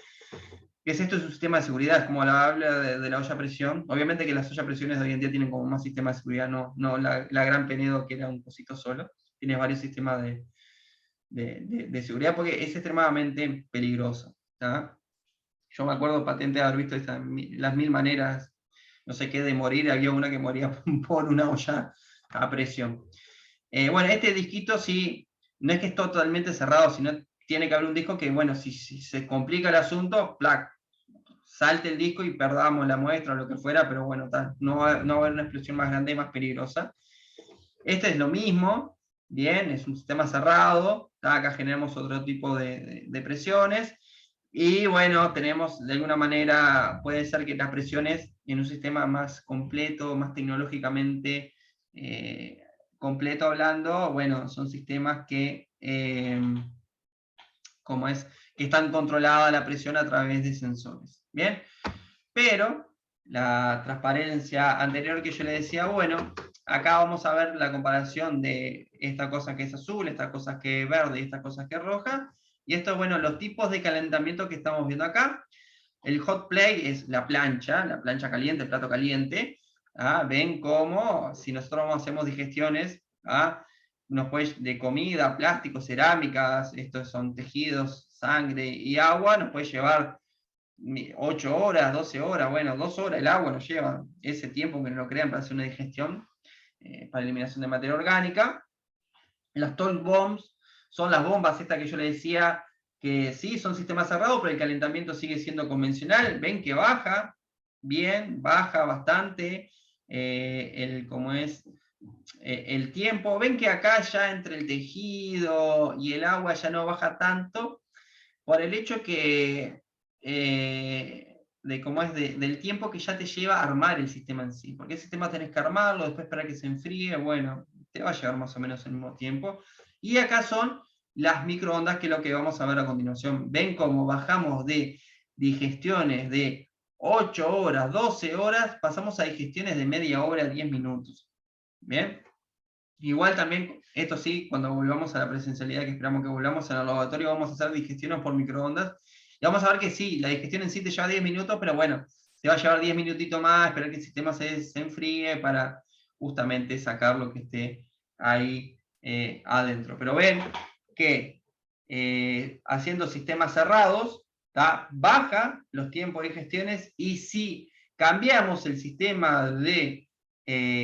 Esto es un sistema de seguridad, es como la habla de la olla a presión. Obviamente que las ollas a presiones de hoy en día tienen como más sistema de seguridad, no la Gran Penedo, que era un cosito solo. Tiene varios sistemas de seguridad porque es extremadamente peligroso. ¿Tá? Yo me acuerdo patente de haber visto las 1000 maneras, no sé qué, de morir. Había una que moría por una olla a presión. Bueno, este disquito sí, no es que es totalmente cerrado, sino tiene que haber un disco que, bueno, si se complica el asunto, ¡plac!, salte el disco y perdamos la muestra o lo que fuera, pero bueno, no va a haber una explosión más grande y más peligrosa. Este es lo mismo, bien, es un sistema cerrado, acá generamos otro tipo de presiones, y bueno, tenemos de alguna manera, puede ser que las presiones en un sistema más completo, más tecnológicamente completo hablando, bueno, son sistemas que, como es, que están controlada la presión a través de sensores, ¿bien? Pero la transparencia anterior que yo le decía, bueno, acá vamos a ver la comparación de esta cosa que es azul, esta cosa que es verde y esta cosa que es roja, y esto, bueno, los tipos de calentamiento que estamos viendo acá. El hot plate es la plancha caliente, el plato caliente. ¿Ah? Ven cómo, si nosotros hacemos digestiones, ¿ah? De comida, plástico, cerámicas, estos son tejidos, sangre y agua, nos puede llevar 8 horas, 12 horas, bueno, 2 horas el agua nos lleva ese tiempo que nos lo crean para hacer una digestión, para eliminación de materia orgánica. Las talk bombs son las bombas estas que yo le decía, que sí, son sistemas cerrados, pero el calentamiento sigue siendo convencional. Ven que baja, bien, baja bastante el tiempo. Ven que acá ya entre el tejido y el agua ya no baja tanto, por el hecho que del tiempo que ya te lleva a armar el sistema en sí. Porque el sistema tenés que armarlo, después esperar que se enfríe, bueno, te va a llevar más o menos el mismo tiempo. Y acá son las microondas, que es lo que vamos a ver a continuación. Ven cómo bajamos de digestiones de 8 horas, 12 horas, pasamos a digestiones de media hora, 10 minutos. ¿Bien? Igual también, esto sí, cuando volvamos a la presencialidad, que esperamos que volvamos al laboratorio, vamos a hacer digestiones por microondas. Y vamos a ver que sí, la digestión en sí te lleva 10 minutos, pero bueno, te va a llevar 10 minutitos más, esperar que el sistema se enfríe para justamente sacar lo que esté ahí adentro. Pero ven que haciendo sistemas cerrados, baja los tiempos de digestiones, y si cambiamos el sistema de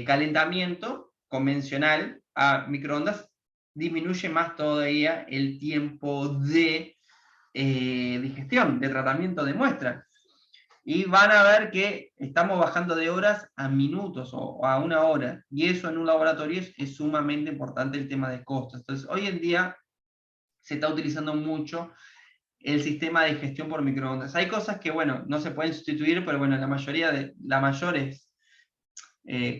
calentamiento convencional a microondas, disminuye más todavía el tiempo de digestión, de tratamiento de muestra. Y van a ver que estamos bajando de horas a minutos o a 1 hora. Y eso en un laboratorio es sumamente importante, el tema de costos. Entonces, hoy en día se está utilizando mucho el sistema de digestión por microondas. Hay cosas que, bueno, no se pueden sustituir, pero bueno, las mayores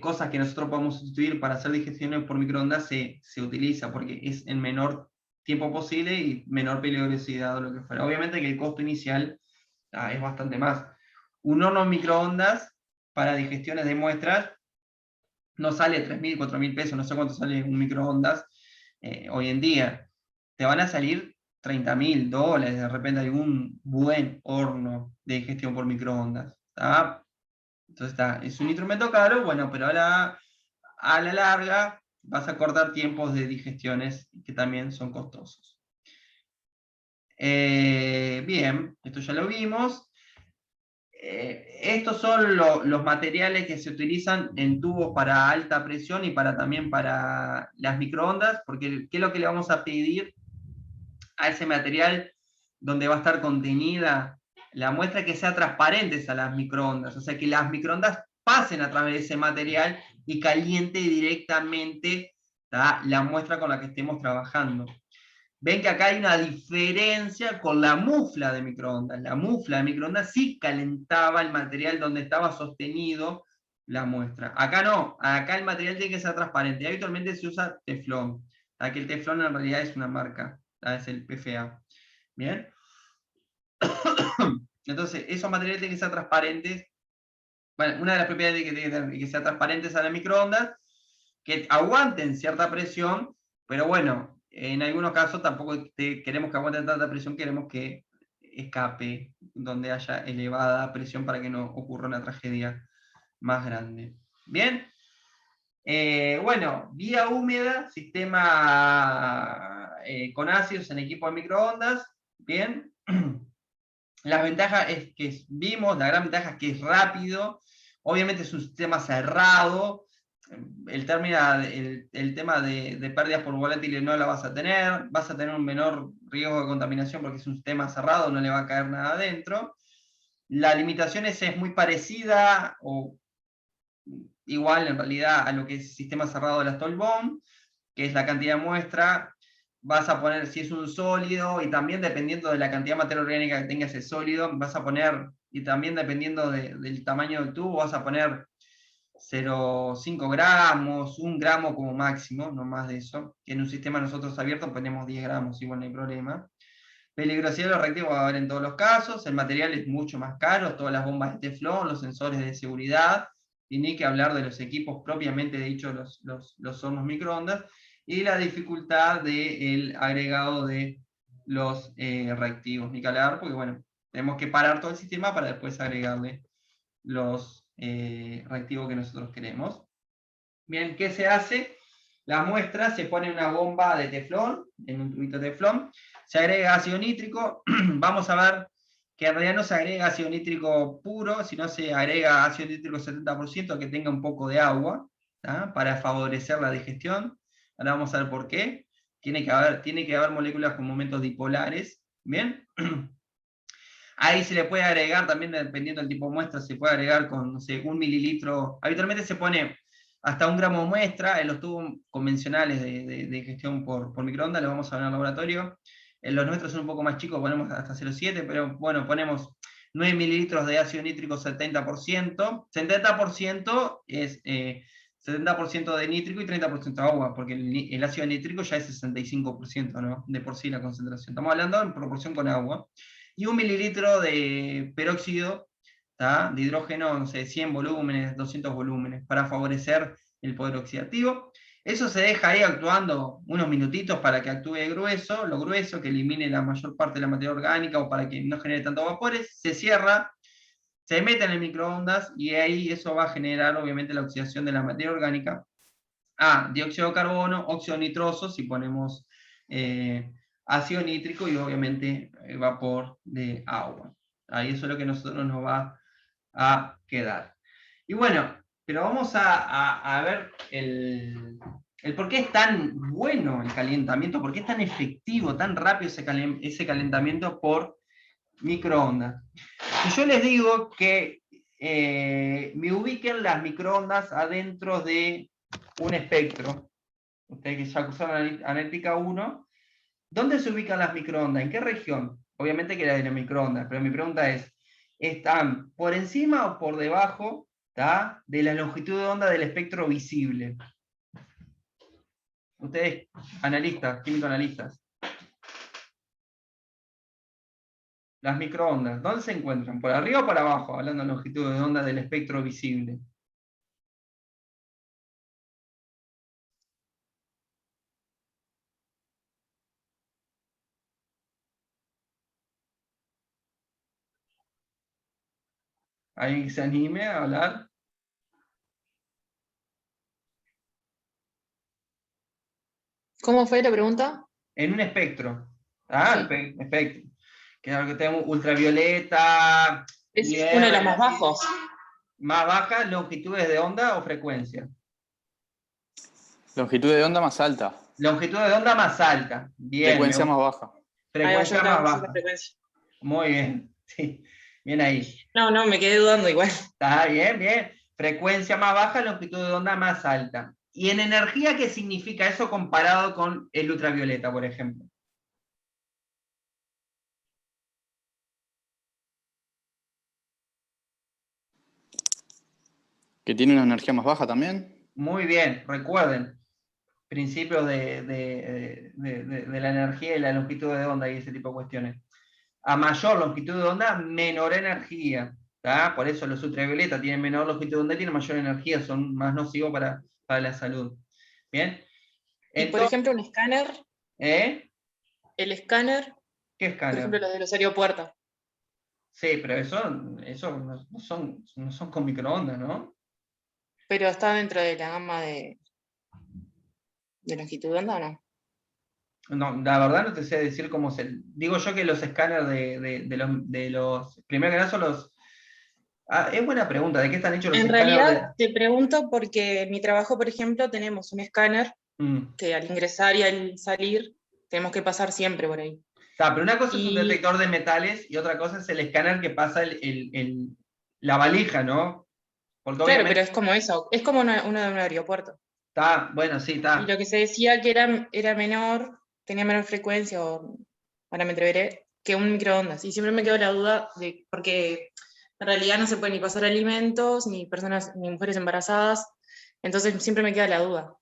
cosas que nosotros podemos sustituir para hacer digestiones por microondas se utiliza, porque es en menor tiempo posible y menor peligrosidad o lo que fuera. Obviamente que el costo inicial es bastante más. Un horno microondas para digestiones de muestras no sale 3.000, 4.000 pesos, no sé cuánto sale un microondas hoy en día. Te van a salir $30.000, de repente hay un buen horno de digestión por microondas. ¿Tá? Entonces es un instrumento caro, bueno, pero a la larga vas a cortar tiempos de digestiones que también son costosos. Bien, esto ya lo vimos. Estos son los materiales que se utilizan en tubos para alta presión y también para las microondas, porque ¿qué es lo que le vamos a pedir a ese material donde va a estar contenida la muestra? Que sea transparentes a las microondas, o sea, que las microondas pasen a través de ese material y caliente directamente la muestra con la que estemos trabajando. Ven que acá hay una diferencia con la mufla de microondas. La mufla de microondas sí calentaba el material donde estaba sostenido la muestra. Acá no, acá el material tiene que ser transparente. Y habitualmente se usa teflón. Aquí el teflón en realidad es una marca, es el PFA. ¿Bien? Entonces, esos materiales tienen que ser transparentes. Bueno, una de las propiedades que tienen que ser transparentes a las microondas, que aguanten cierta presión, pero bueno, en algunos casos tampoco queremos que aguanten tanta presión, queremos que escape donde haya elevada presión para que no ocurra una tragedia más grande. ¿Bien? Bueno, vía húmeda, sistema con ácidos en equipo de microondas. Bien. Las ventajas es que vimos, la gran ventaja es que es rápido, obviamente es un sistema cerrado, el tema de pérdidas por volátiles no la vas a tener un menor riesgo de contaminación porque es un sistema cerrado, no le va a caer nada adentro. La limitación es muy parecida o igual en realidad a lo que es el sistema cerrado de la Stolbomb. que es la cantidad de muestra, vas a poner si es un sólido, y también dependiendo de la cantidad de materia orgánica que tenga ese sólido, vas a poner, y también dependiendo del tamaño del tubo, vas a poner 0,5 gramos, 1 gramo como máximo, no más de eso. En un sistema nosotros abiertos ponemos 10 gramos, igual no hay problema. Peligrosidad de los reactivos va a haber en todos los casos, el material es mucho más caro, todas las bombas de teflón, los sensores de seguridad, y ni que hablar de los equipos propiamente dicho, los hornos microondas, y la dificultad del agregado de los reactivos, ni que hablar, porque bueno, tenemos que parar todo el sistema para después agregarle los reactivos que nosotros queremos. Bien, ¿qué se hace? La muestra se pone en una bomba de teflón, en un tubito de teflón, se agrega ácido nítrico, vamos a ver que en realidad no se agrega ácido nítrico puro, sino se agrega ácido nítrico 70% que tenga un poco de agua, ¿tá? Para favorecer la digestión. Ahora vamos a ver por qué. Tiene que haber moléculas con momentos dipolares, ¿bien? Ahí se le puede agregar, también dependiendo del tipo de muestra, se puede agregar con, no sé, 1 mililitro. Habitualmente se pone hasta 1 gramo de muestra. En los tubos convencionales de gestión por microondas, los vamos a ver en el laboratorio. En los nuestros son un poco más chicos, ponemos hasta 0,7, pero bueno, ponemos 9 mililitros de ácido nítrico 70%. 70% es 70% de nítrico y 30% de agua, porque el ácido nítrico ya es 65%, ¿no? De por sí la concentración. Estamos hablando en proporción con agua. Y 1 mililitro de peróxido, ¿tá? De hidrógeno, no sé, 100 volúmenes, 200 volúmenes, para favorecer el poder oxidativo. Eso se deja ahí actuando unos minutitos para que actúe grueso, lo grueso, que elimine la mayor parte de la materia orgánica o para que no genere tantos vapores, se cierra, se mete en el microondas y ahí eso va a generar obviamente la oxidación de la materia orgánica a dióxido de carbono, óxido nitroso, si ponemos ácido nítrico y obviamente vapor de agua. Ahí eso es lo que a nosotros nos va a quedar. Y bueno, pero vamos a ver el por qué es tan bueno el calentamiento, por qué es tan efectivo, tan rápido ese calentamiento por microondas. Si yo les digo que me ubiquen las microondas adentro de un espectro, ustedes que ya cursaron analítica 1, ¿dónde se ubican las microondas? ¿En qué región? Obviamente que la de las microondas, pero mi pregunta es, ¿están por encima o por debajo, ¿tá? de la longitud de onda del espectro visible? Ustedes, analistas, químico analistas. Las microondas, ¿dónde se encuentran? ¿Por arriba o por abajo? Hablando de longitud de onda del espectro visible. ¿Alguien que se anime a hablar? ¿Cómo fue la pregunta? En un espectro. ¿Ah? Sí. Espectro. Que es lo que tenemos ultravioleta. Es IR, uno de los más bajos. más bajas longitudes de onda o frecuencia. Longitud de onda más alta. Longitud de onda más alta. Bien. Frecuencia más baja. Frecuencia más baja. Frecuencia. Muy bien. Sí. Bien ahí. No, me quedé dudando igual. Está bien, bien. Frecuencia más baja, longitud de onda más alta. ¿Y en energía qué significa eso comparado con el ultravioleta, por ejemplo? ¿Que tiene una energía más baja también? Muy bien, recuerden, principios de la energía y la longitud de onda y ese tipo de cuestiones. A mayor longitud de onda, menor energía. ¿Tá? Por eso los ultravioleta tienen menor longitud de onda y tienen mayor energía, son más nocivos para la salud. ¿Bien? Y por ejemplo, un escáner. ¿Eh? El escáner. ¿Qué Por escáner? ejemplo, los de los aeropuertos. Sí, pero eso no son con microondas, ¿no? Pero está dentro de la gama de longitud de onda, ¿o no? No, la verdad no te sé decir cómo se... Digo yo que los escáneres de los... Primero que nada son los... es buena pregunta, ¿de qué están hechos los En escáneres? realidad te pregunto porque en mi trabajo, por ejemplo, tenemos un escáner que al ingresar y al salir tenemos que pasar siempre por ahí. Pero una cosa es un detector de metales y otra cosa es el escáner que pasa la valija, ¿no? Porque Claro, obviamente... pero es como eso, es como uno de un aeropuerto. Está, bueno, sí, está. Y lo que se decía que era menor, tenía menor frecuencia, o ahora me atreveré, que un microondas. Y siempre me quedó la duda de, porque en realidad no se puede ni pasar alimentos, ni personas, ni mujeres embarazadas, entonces siempre me queda la duda.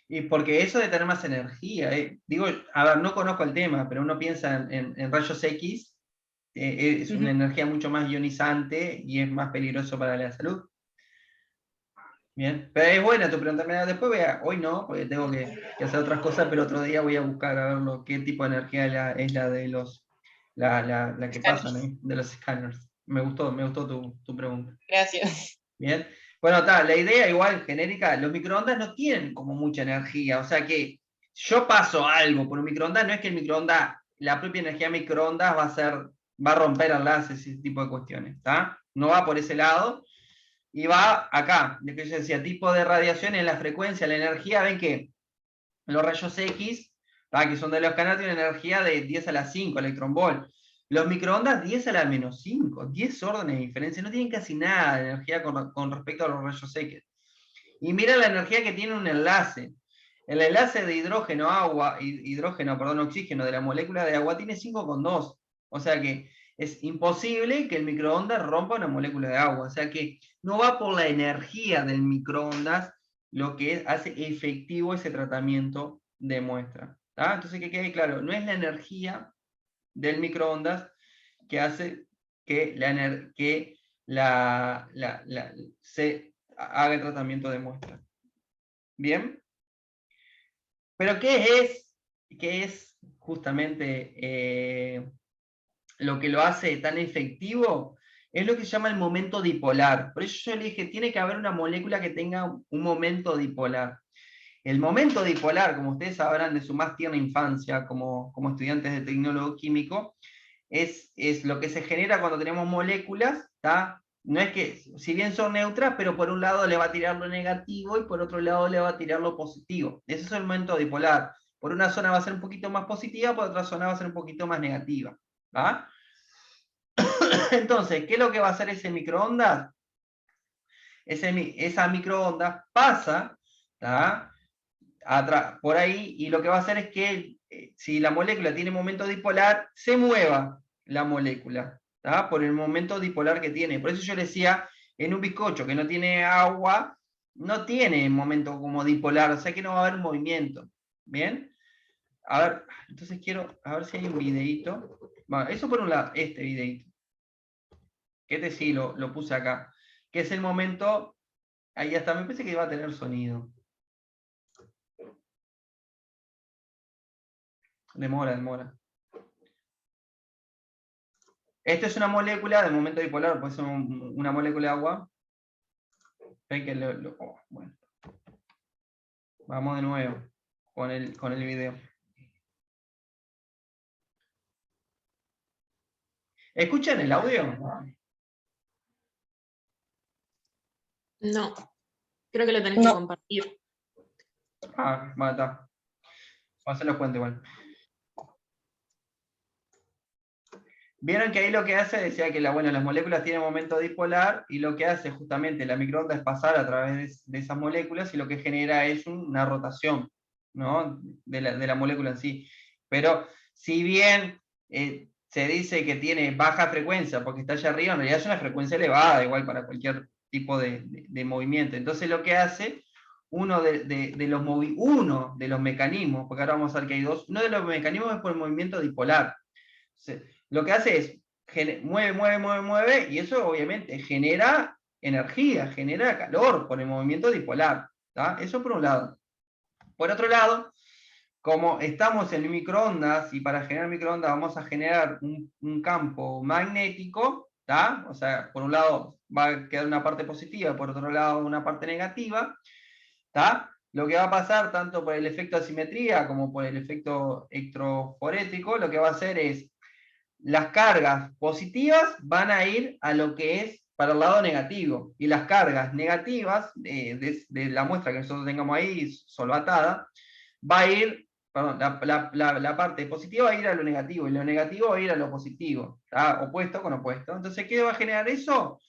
Y porque eso de tener más energía, digo, a ver, no conozco el tema, pero uno piensa en rayos X, es una energía mucho más ionizante y es más peligroso para la salud. Bien, pero es buena tu pregunta. Mira, después hoy no, porque tengo que hacer otras cosas, pero otro día voy a buscar a ver qué tipo de energía es la de la que pasan ahí, de los escáneres. Me gustó tu pregunta. Gracias. Bien. Bueno, la idea igual genérica, los microondas no tienen como mucha energía, o sea que yo paso algo por un microondas, no es que el microondas, la propia energía microondas va a romper enlaces, ese tipo de cuestiones, ¿está? No va por ese lado, y va acá, de que yo decía, tipo de radiación en la frecuencia, la energía, ven que los rayos X, que son de los canales, tienen energía de 10 a la 5 electronvolt. Los microondas 10 a la menos 5, 10 órdenes de diferencia, no tienen casi nada de energía con respecto a los rayos X. Y mira la energía que tiene un enlace. El enlace de oxígeno de la molécula de agua tiene 5,2. O sea que es imposible que el microondas rompa una molécula de agua. O sea que no va por la energía del microondas lo que hace efectivo ese tratamiento de muestra. Entonces que quede claro, no es la energía del microondas que hace que se haga el tratamiento de muestra. ¿Bien? Pero ¿qué es justamente lo que lo hace tan efectivo? Es lo que se llama el momento dipolar. Por eso yo le dije, tiene que haber una molécula que tenga un momento dipolar. El momento dipolar, como ustedes sabrán de su más tierna infancia como estudiantes de tecnólogo químico, es lo que se genera cuando tenemos moléculas, ¿tá? No es que, si bien son neutras, pero por un lado le va a tirar lo negativo y por otro lado le va a tirar lo positivo. Ese es el momento dipolar. Por una zona va a ser un poquito más positiva, por otra zona va a ser un poquito más negativa. ¿Va? Entonces, ¿qué es lo que va a hacer ese microondas? Esa microondas pasa, ¿tá? Por ahí, y lo que va a hacer es que si la molécula tiene momento dipolar, se mueva la molécula, ¿tá? Por el momento dipolar que tiene. Por eso yo le decía, en un bizcocho que no tiene agua, no tiene momento como dipolar, o sea que no va a haber movimiento. ¿Bien? A ver, entonces quiero, a ver si hay un videíto. Bueno, eso por un lado, este videíto. Este sí lo puse acá. Que es el momento, ahí hasta me parece que va a tener sonido. Demora. Esta es una molécula de momento dipolar, puede ser una molécula de agua. Ven que bueno. Vamos de nuevo con el video. ¿Escuchan el audio? No, creo que lo tenés que compartir. Está. Se los cuento igual. Vieron que ahí lo que hace, decía que las moléculas tienen momento dipolar, y lo que hace justamente la microonda es pasar a través de esas moléculas, y lo que genera es una rotación, ¿no? de la molécula en sí. Pero si bien se dice que tiene baja frecuencia porque está allá arriba, en realidad es una frecuencia elevada, igual para cualquier tipo de movimiento. Entonces lo que hace, uno de los mecanismos, porque ahora vamos a ver que hay dos, uno de los mecanismos es por el movimiento dipolar. Lo que hace es, mueve, y eso obviamente genera energía, genera calor por el movimiento dipolar. ¿tá? Eso por un lado. Por otro lado, como estamos en microondas, y para generar microondas vamos a generar un campo magnético, ¿tá? O sea, por un lado va a quedar una parte positiva, por otro lado una parte negativa, ¿tá? Lo que va a pasar, tanto por el efecto de asimetría como por el efecto electroforético, lo que va a hacer es, las cargas positivas van a ir a lo que es para el lado negativo, y las cargas negativas de la muestra que nosotros tengamos ahí solvatada, va a ir, perdón, la parte positiva va a ir a lo negativo, y lo negativo va a ir a lo positivo, ¿tá? Opuesto con opuesto. Entonces, ¿qué va a generar eso?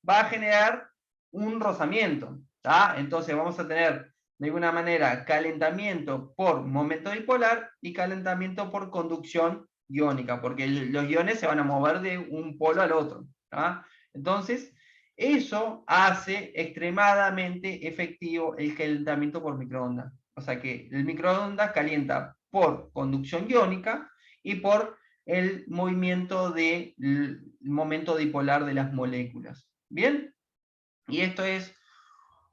Va a generar un rozamiento, ¿tá? Entonces vamos a tener de alguna manera, calentamiento por momento dipolar y calentamiento por conducción iónica, porque los iones se van a mover de un polo al otro. ¿tá? Entonces, eso hace extremadamente efectivo el calentamiento por microondas. O sea que el microondas calienta por conducción iónica y por el movimiento del momento dipolar de las moléculas. ¿Bien? Y esto es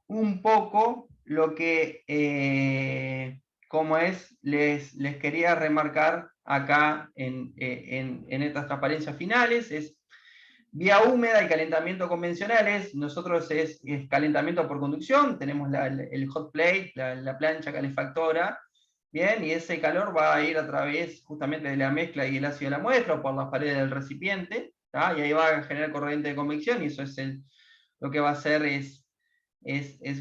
un poco lo que, como es, les quería remarcar acá en estas transparencias finales, es vía húmeda y calentamiento convencionales. Nosotros es calentamiento por conducción, tenemos el hot plate, la plancha calefactora, bien, y ese calor va a ir a través justamente de la mezcla y el ácido de la muestra o por las paredes del recipiente, ¿tá? Y ahí va a generar corriente de convección, y eso es lo que va a hacer es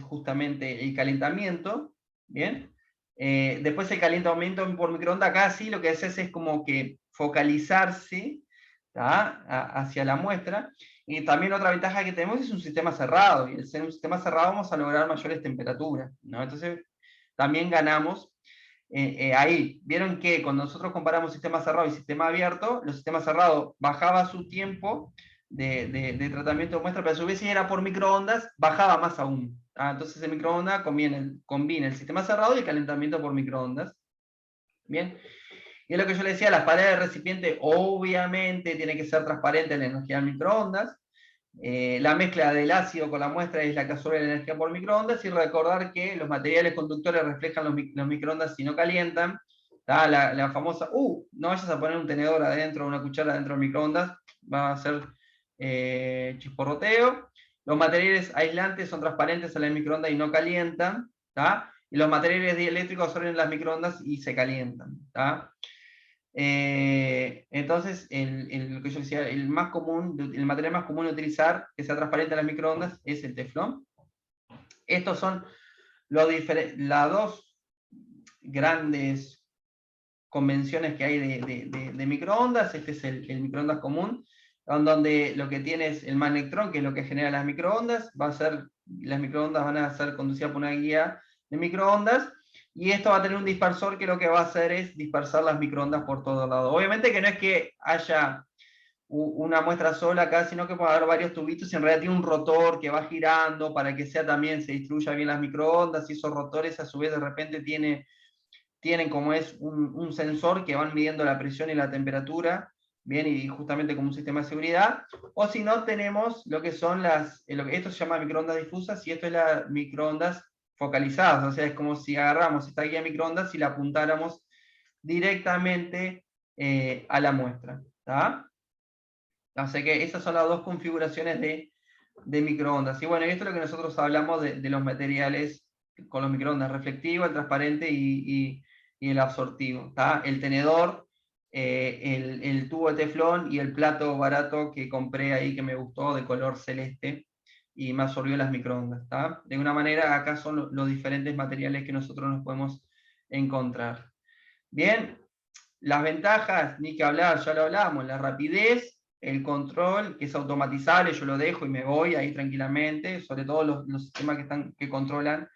justamente el calentamiento, ¿bien? Después el calentamiento por microondas, acá sí lo que haces es como que focalizarse, ¿tá? Hacia la muestra, y también otra ventaja que tenemos es un sistema cerrado, y al ser un sistema cerrado vamos a lograr mayores temperaturas, ¿no? Entonces también ganamos ahí. Vieron que cuando nosotros comparamos sistema cerrado y sistema abierto, los sistemas cerrados bajaba su tiempo de tratamiento de muestra, pero a su vez si era por microondas, bajaba más aún. Entonces el microondas combina el sistema cerrado y el calentamiento por microondas. Bien. Y es lo que yo le decía, las paredes del recipiente obviamente tiene que ser transparente la energía del microondas. La mezcla del ácido con la muestra es la que absorbe la energía por microondas, y recordar que los materiales conductores reflejan los microondas si no calientan. La famosa, no vayas a poner un tenedor adentro, una cuchara adentro del microondas, va a ser chisporroteo. Los materiales aislantes son transparentes en el microondas y no calientan. ¿tá? Y los materiales dieléctricos absorben las microondas y se calientan. ¿tá? Entonces, lo que yo decía, el material más común de utilizar que sea transparente en las microondas es el teflón. Estos son las dos grandes convenciones que hay de microondas. Este es el microondas común, donde lo que tiene es el magnetrón, que es lo que genera las microondas. Las microondas van a ser conducidas por una guía de microondas, y esto va a tener un dispersor que lo que va a hacer es dispersar las microondas por todos lados. Obviamente que no es que haya una muestra sola acá, sino que puede haber varios tubitos, y en realidad tiene un rotor que va girando para que se distribuya bien las microondas, y esos rotores a su vez de repente tienen como es un sensor que van midiendo la presión y la temperatura, bien, y justamente como un sistema de seguridad. O si no, tenemos lo que son esto se llama microondas difusas, y esto es las microondas focalizadas. O sea, es como si agarramos esta guía de microondas y la apuntáramos directamente a la muestra. ¿tá? Así que esas son las dos configuraciones de microondas. Y bueno, esto es lo que nosotros hablamos de los materiales con los microondas: reflectivo, el transparente y el absortivo. ¿tá? El tenedor, el tubo de teflón y el plato barato que compré ahí, que me gustó, de color celeste, y me absorbió las microondas. ¿tá? De una manera, acá son los diferentes materiales que nosotros nos podemos encontrar. Bien, las ventajas, ni que hablar, ya lo hablamos: la rapidez, el control, que es automatizable, yo lo dejo y me voy ahí tranquilamente, sobre todo los sistemas que controlan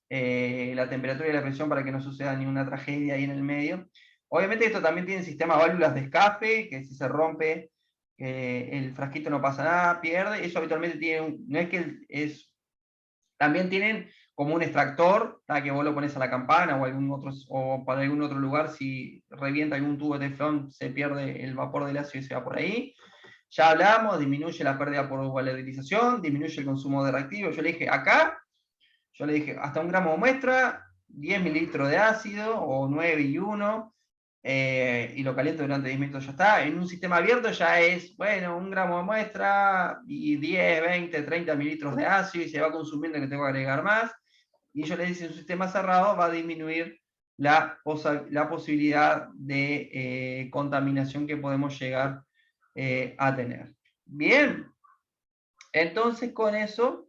la temperatura y la presión para que no suceda ninguna tragedia ahí en el medio. Obviamente esto también tiene sistema de válvulas de escape, que si se rompe el frasquito no pasa nada, pierde. Eso habitualmente tiene, no es que también tienen como un extractor, que vos lo pones a la campana o para algún otro lugar, si revienta algún tubo de teflón, se pierde el vapor del ácido y se va por ahí. Ya hablamos, disminuye la pérdida por volatilización, disminuye el consumo de reactivos. Yo le dije hasta 1 gramo de muestra, 10 mililitros de ácido, o 9 y 1, y lo caliento durante 10 minutos, ya está. En un sistema abierto ya es, bueno, 1 gramo de muestra y 10, 20, 30 mililitros de ácido, y se va consumiendo, que tengo que agregar más. Y yo le dije, en un sistema cerrado va a disminuir la posibilidad de contaminación que podemos llegar a tener. Bien, entonces con eso,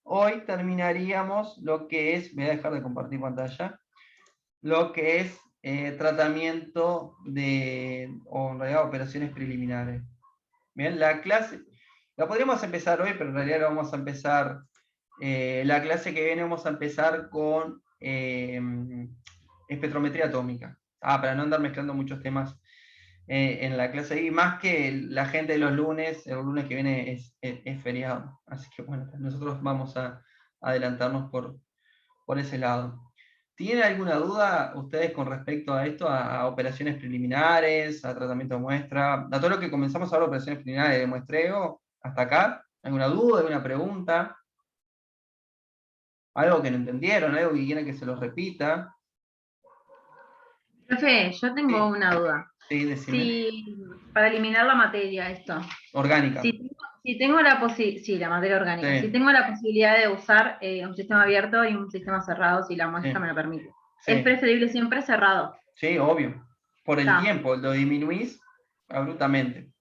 hoy terminaríamos lo que es, voy a dejar de compartir pantalla, lo que es tratamiento o en realidad operaciones preliminares. Bien, la clase la podríamos empezar hoy, pero en realidad la vamos a empezar La clase que viene vamos a empezar con espectrometría atómica. Para no andar mezclando muchos temas en la clase, y más que la gente de los lunes, el lunes que viene es feriado. Así que bueno, nosotros vamos a adelantarnos por ese lado. ¿Tienen alguna duda ustedes con respecto a esto, a operaciones preliminares, a tratamiento de muestra, a todo lo que comenzamos a hablar, operaciones preliminares de muestreo, hasta acá? ¿Alguna duda, alguna pregunta? ¿Algo que no entendieron, algo que quieran que se los repita? Profe, yo tengo Sí. una duda. Sí, decime. Si, para eliminar la materia, esto. Orgánica. Si tengo la posibilidad, sí, la materia orgánica, Sí. si tengo la posibilidad de usar un sistema abierto y un sistema cerrado, si la muestra Sí. me lo permite. Sí. Es preferible siempre cerrado. Sí, obvio. Por el Está. tiempo, lo disminuís abruptamente.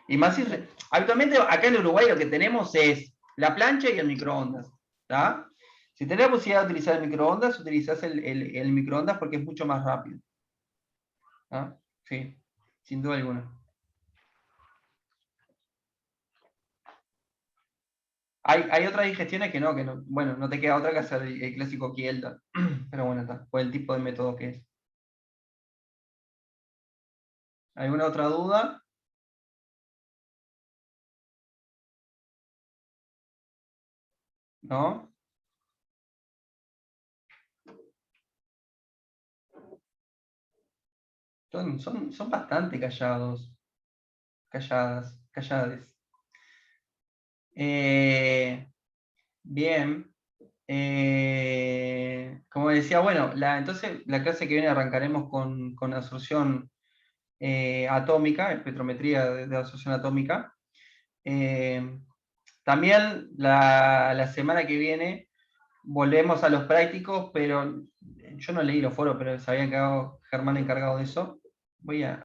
Y más si, habitualmente acá en Uruguay lo que tenemos es la plancha y el microondas. ¿Tá? Si tenés la posibilidad de utilizar el microondas, utilizás el microondas porque es mucho más rápido. ¿Ah? Sí, sin duda alguna. Hay otras digestiones que no, bueno, no te queda otra que hacer el clásico Kielda. Pero bueno, está, por el tipo de método que es. ¿Alguna otra duda? ¿No? Son bastante callados. Callades. Bien. Como decía, bueno, entonces la clase que viene arrancaremos con absorción atómica, espectrometría de absorción atómica. También la semana que viene volvemos a los prácticos, pero yo no leí los foros, pero sabía que Germán encargado de eso. Voy a